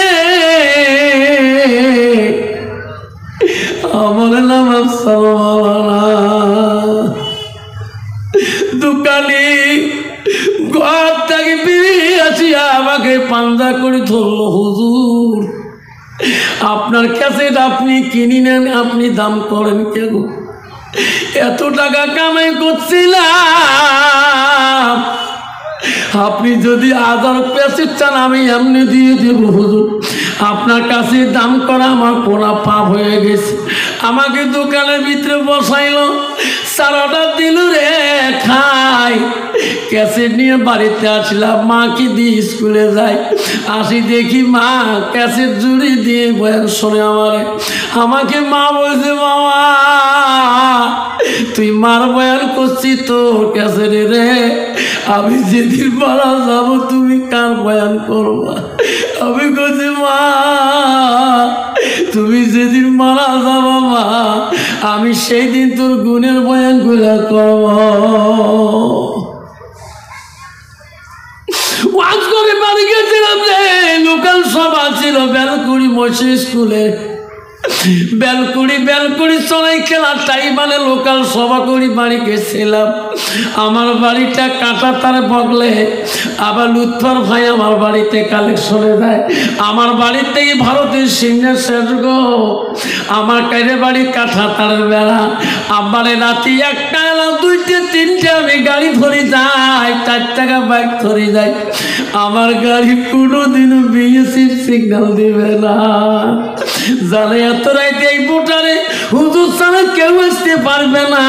আমার নাম দোকানি, ঘর থেকে বেরিয়ে আসিয়া আমাকে পাঞ্জা করে ধরলো, হুজুর আপনার ক্যাসেট আপনি কিনি নেন, আপনি দাম করেন কেন? এত টাকা কামাই করছিলাম, আপনি যদি 1000 ক্যাসেট চান আমি এমনি দিয়ে দেব হুজুর, আপনার কাছে দাম করা আমার পোড়া পাপ হয়ে গেছে। আমাকে দোকানের ভিতরে বসাইলো, সারাটা দিল রে খাই। ক্যাসেট নিয়ে বাড়িতে আসলাম, মাকে দিয়ে স্কুলে যাই, আসি দেখি মা ক্যাসেট জুড়ি দিয়ে বয়ান শোনে আমাকে মা বলছে বাবা তুই মার বয়ান করছিস তোর ক্যাসেটে রে, আমি যেদিন মারা যাব তুমি কার বয়ান করবা? আমি বলছি মা তুমি যেদিন মারা যাবা মা আমি সেই দিন তোর গুণের বয়ান গুলা করব। ওয়াজ করে বাড়ি গেছিলাম রে, লোকাল সভা ছিল বেলকুড়ি মসি স্কুলে, বেলকুড়ি চড়াই খেলা তাই মানে লোকাল সভা করি বাড়ি গেছিলাম। আমার বাড়িটা কাটা তার বগলে, আবার লুৎফর ভাই আমার বাড়িতে কালেকশনে দেয়। আমার বাড়ির থেকে ভারতের সিংহের শেষ গো, আমার কাইরে বাড়ি কাটা তার বেড়া। আমার রাতি 1টা 2টে 3টে আমি গাড়ি ধরে যাই, 4 টাকা বাইক ধরে যাই। আমার গাড়ি কোনোদিনও বিএসএফ সিগন্যাল দিবে না। জানে এত রাইতে এই বোটারে হুজুর ছাড়া কেউ আসতে পারবে না।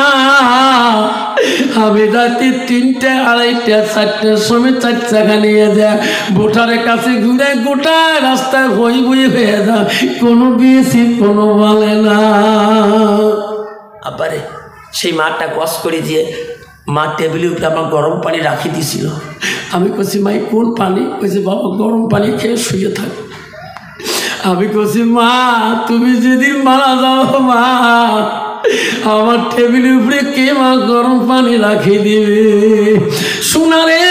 আমি রাতে 3টে 2:30 4টার সময় 4 টাকা নিয়ে যায় বোটারের কাছে ঘুরে গোটা রাস্তায় বই বই হয়ে যায়, কোনো বিএসএফ কোনো বলে না। আবারে সেই মাঠটা গস করে দিয়ে মা টেবিলের উপরে আমার গরম পানি রাখি দিয়েছিল। আমি কইছি মাই কোন পানি? কইছে বাবা গরম পানি খেয়ে শুয়ে থাক। আমি কইছি মা তুমি যেদিন মারা যাও মা, আমার টেবিলের উপরে কে মা গরম পানি রাখি দিবে? শোনারে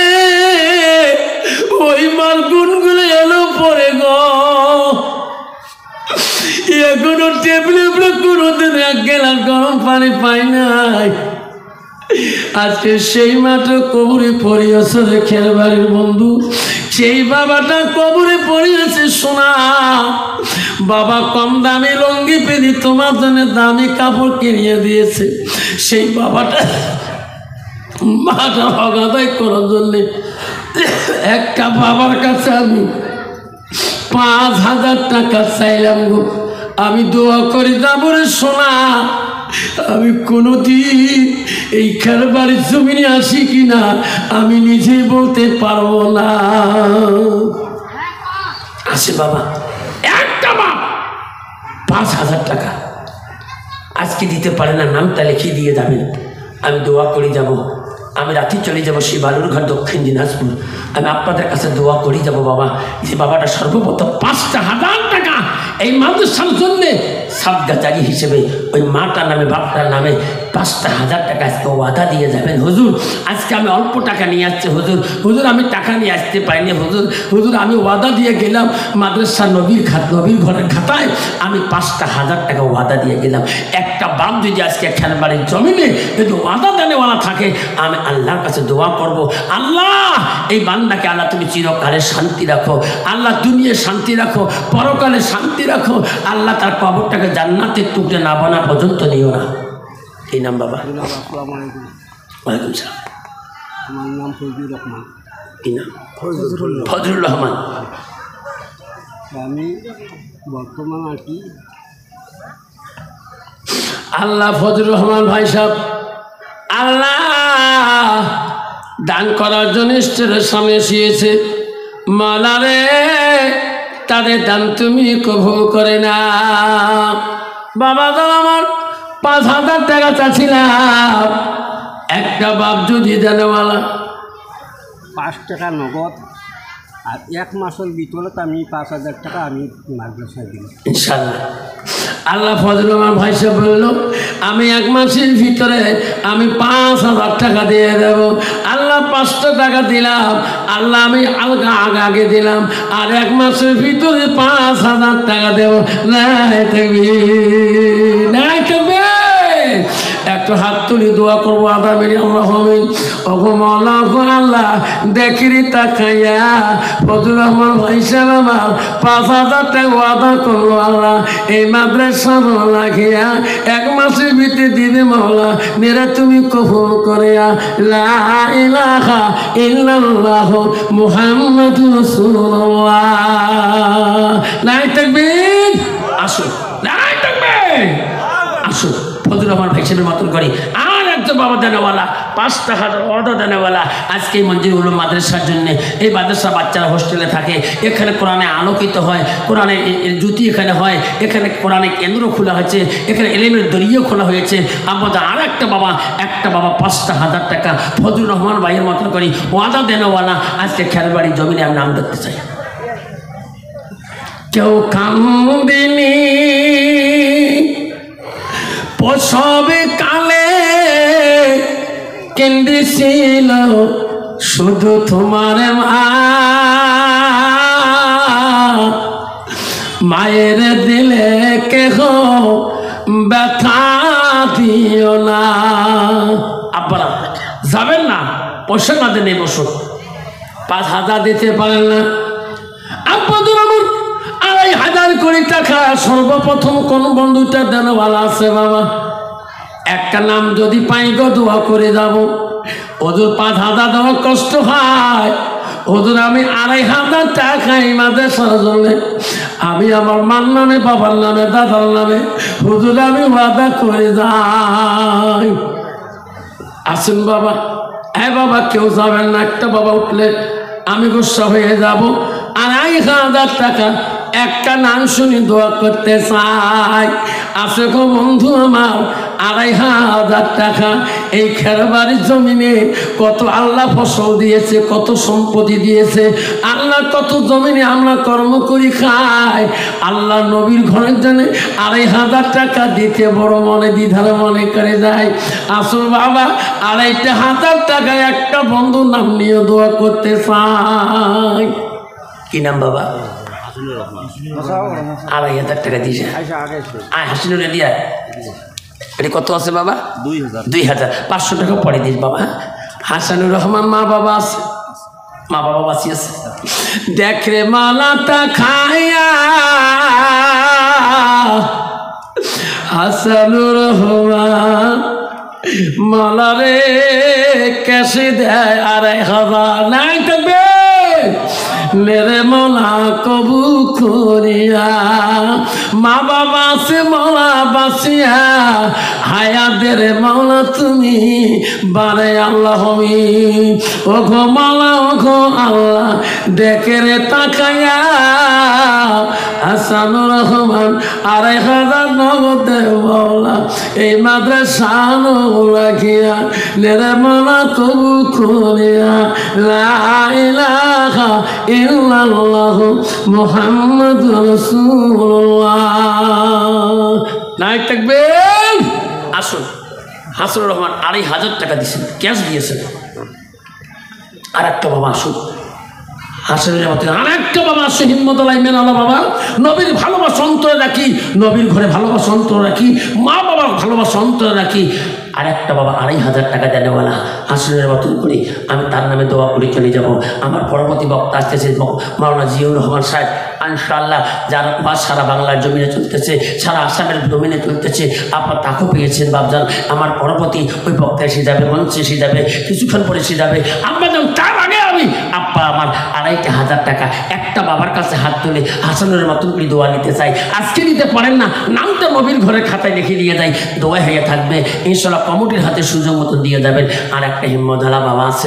ওই মার গুনগুলো এলো পরে গো, এখনো টেবিলের উপরে কোনোদিন 1 গ্লাস গরম পানি পাই নাই। আজকে সেই মাঠে কবরে পড়িয়েছে রেখের বাড়ির বন্ধু, সেই বাবাটা কবরে পড়িয়েছে। শোনা বাবা কম দামি লঙ্গি পেরি তোমার জন্য দামি কাপড় কিনিয়ে দিয়েছে। সেই বাবাটা মাটা অগাদাই করার জন্যে একটা বাবার কাছে আমি 5,000 টাকা চাইলাম গো। আমি দোয়া করি যাবো রে সোনা, আমি কোনোদিন এই খেরবাড়ির জমিনে আসি কিনা আমি নিজেই বলতে পারবো না। আসে বাবা একটা বাপ 5,000 টাকা আজকে দিতে পারে না, নামটা লিখিয়ে দিয়ে যাবেন। আমি দোয়া করে যাব, আমি রাতে চলে যাব সেই বালুরঘাট দক্ষিণ দিনাজপুর। আমি আপনাদের কাছে দোয়া করি যাব বাবা, যে বাবাটা সর্বপ্রথম 5,000 টাকা এই মাদ্রাসার জন্যে সাদগা জারি হিসেবে ওই মাটার নামে বাপটার নামে 5,000 টাকা আজকে ওয়াদা দিয়ে যাবেন। হুজুর আজকে আমি অল্প টাকা নিয়ে আসছি হুজুর, হুজুর আমি টাকা নিয়ে আসতে পারিনি হুজুর, হুজুর আমি ওয়াদা দিয়ে গেলাম মাদ্রাসা নবীর ঘরের খাতায় আমি 5,000 টাকা ওয়াদা দিয়ে গেলাম। একটা বাপ যদি আজকে খেলবাড়ির জমিনে যদি ওয়াদা দেনেওয়ালা থাকে, আমি আল্লাহর কাছে দোয়া করব, আল্লাহ এই বান্দাকে আল্লাহ তুমি চিরকালে শান্তি রাখো, আল্লাহ দুনিয়ায় শান্তি রাখো, পরকালে শান্তি রাখো, আল্লাহ তার কবরটাকে জান্নাতের টুকরে না বানা পর্যন্ত নিও না। এই নাম বাবা? ওয়ালাইকুম সালাম। আমার নাম ফজলুর রহমান। কি নাম? ফজলুর রহমান। আমি বর্তমান আর কি আল্লাহ ফজলুর রহমান ভাই সাহেব আল্লাহ দান করার জন্য স্টেজের সামনে এসেছে। মালারে তাদের দান তুমি কবুল করে না। বাবা দাও আমার 5,000 টাকা চাচ্ছিলাম, একটা বাপ যদি দেনেওয়ালা 5 টাকা নগদ আর 1 মাসের ভিতরে আমি 5,000 টাকা আমি মাদ্রাসায় দিলাম ইনশাআল্লাহ। আল্লাহ ফজল আমার ভাই সাহেব বলল আমি 1 মাসের ভিতরে আমি 5,000 টাকা দিয়ে দেব। আল্লাহ 500 টাকা দিলাম, আল্লাহ আমি আগে দিলাম, আর 1 মাসের ভিতরে 5,000 টাকা দেব। নাই থাকবে একটু হাত তুলি দোয়া করবো আদা মেরি আল্লাহ হমিন আল্লাহ দেখিরি তাকাইয়া ফজলুর রহমান ভাই সাহেব আমার 5,000 টাকা ওয়াদা করলো আল্লাহ এই মাদ্রাসা লাগিয়া 1 মাসের ভিতরে দিবে মাওলা, মেরা তুমি কবুল করিয়া লা ইলাহা ইল্লাল্লাহ মুহাম্মাদুর রাসূলুল্লাহ। নাই তাকবীর, আসো নাই তাকবীর, আসো ফজলুর রহমান ভাই সাহেবের মতন করি। আর একজন বাবা দেনেওয়ালা 5,000 ওয়াদা দেনেওয়ালা আজকে এই মঞ্জিল উলুম মাদ্রাসার জন্য, এই মাদ্রাসা বাচ্চারা হোস্টেলে থাকে, এখানে কোরআনে আলোকিত হয়, কোরআনে জুতি এখানে হয়, এখানে কোরআনে কেন্দ্র খোলা হয়েছে, এখানে এলিমের দরিয়া খোলা হয়েছে। আমাদের আর একটা বাবা 5,000 টাকা ফজলুর রহমান ভাইয়ের মতন করি ওয়াদা দেনেওয়ালা আজকে খেলবাড়ির জমিনে আমি নাম দেখতে চাই। কেউ কান্দিনি প্রসবে কালে কেন্দ্রেছিল শুধু তোমার মা, মায়ের দিলে কেহ ব্যথা দিও না। আপনারা পয়সা না দেন এই বছর 5,000 দিতে পারেন না, আপনাদের আমার 2,500 কোটি টাকা সর্বপ্রথম কোন বন্ধুটা দেনওয়ালা আছে বাবা? একটা নাম যদি পাই গো দোয়া করে যাব। ওদের 5,000 দেওয়া কষ্ট হয়, ওদের আমি 2,500 টাকা এই মাদ্রাসার জন্য আমি আমার মার নামে, বাবার নামে, দাদার নামে হুজুর আমি ওয়াদা করে যাই। আসুন বাবা। হ্যাঁ বাবা, কেউ যাবেন না, একটা বাবা উঠলে আমি গুসা হয়ে যাব। 2,500 টাকা একটা নাম শুনি দোয়া করতে চাই। আছে গো বন্ধু আমার 2,500 টাকা। এই খেরবাড়ির জমিনে কত আল্লাহ ফসল দিয়েছে, কত সম্পত্তি দিয়েছে আল্লাহ, কত জমিনে আমরা কর্ম করি খাই। আল্লাহ নবীর ঘরের জন্য 2,500 টাকা দিতে বড় মনে দ্বিধার মনে করে যায়। আসল বাবা 2,500 টাকায় একটা বন্ধুর নাম নিয়ে দোয়া করতে চাই। কি নাম বাবা? 2,500 টাকা দিয়েছে। হাসিনুর দিয়া এটা কত আছে বাবা? 2,000। 500 টাকা পরে দিস বাবা। হাসানুর রহমান মা বাবা আছে, মা বাবা বাঁচি আছে। দেখ রে মালাটা খাইয়া হাসানুর রহমান মালা রে ক্যাশে দেয় 2,500। নাই থাকবে মেরে মলা কবু করিয়া, মা বাবা সে মলা বাসিয়া হায়াদের মৌলা তুমি বারে আল্লাহ হমি। ও গো মলা, ও গো আল্লাহ দেখে রে তাকাইয়া হাসানুর রহমান 2,500 নগদ মৌলা এই মাদ্রাসা রাখিয়া মেরে মলা কবু করিয়া। লা ইলাহা ইল্লাল্লাহ মুহাম্মাদুর রাসূলুল্লাহ। নাই থাকবেন। আসুন, হাসানুর রহমান 2,500 টাকা দিয়েছেন, ক্যাশ দিয়েছেন। আর একটা বাবা আসুন, হাসানের মতো আরেকটা বাবা আসে হিম্মতলাই মেনালা বাবা। নবীর ভালোবাসা অন্তরে রাখি, নবীর ঘরে ভালোবাসা অন্তরে রাখি, মা বাবার ভালোবাসা অন্তরে রাখি। আর একটা বাবা 2,500 টাকা দেনেওয়ালা হাসানের মতন করে আমি তার নামে দোয়া করে চলে যাব। আমার পরবর্তী বক্তা আসতেছে মাওলানা জিয়াউর রহমান সাহেব, ইনশাআল্লাহ, যার বাস সারা বাংলার জমিনে চলতেছে, সারা আসামের জমিনে চলতেছে। আপনার তাকেও পেয়েছেন বাবজান। আমার পরবর্তী ওই বক্তা এসে যাবে, মঞ্চে এসে যাবে, কিছুক্ষণ পরে এসে যাবে। আমরা যেমন তার আগে আমি আব্বা আমার 2,500 টাকা একটা বাবার কাছে হাত তুলে হাসানের মতন করে দোয়া নিতে চাই। আজকে নিতে পারেন না, নামটা নবীর ঘরের খাতায় লিখে দিয়ে যায়, দোয়া হয়ে থাকবে ইনশাআল্লাহ। কমিটির হাতে সুযোগ মতন দিয়ে যাবেন। আর একটা হিম্মতওয়ালা বাবা আছে।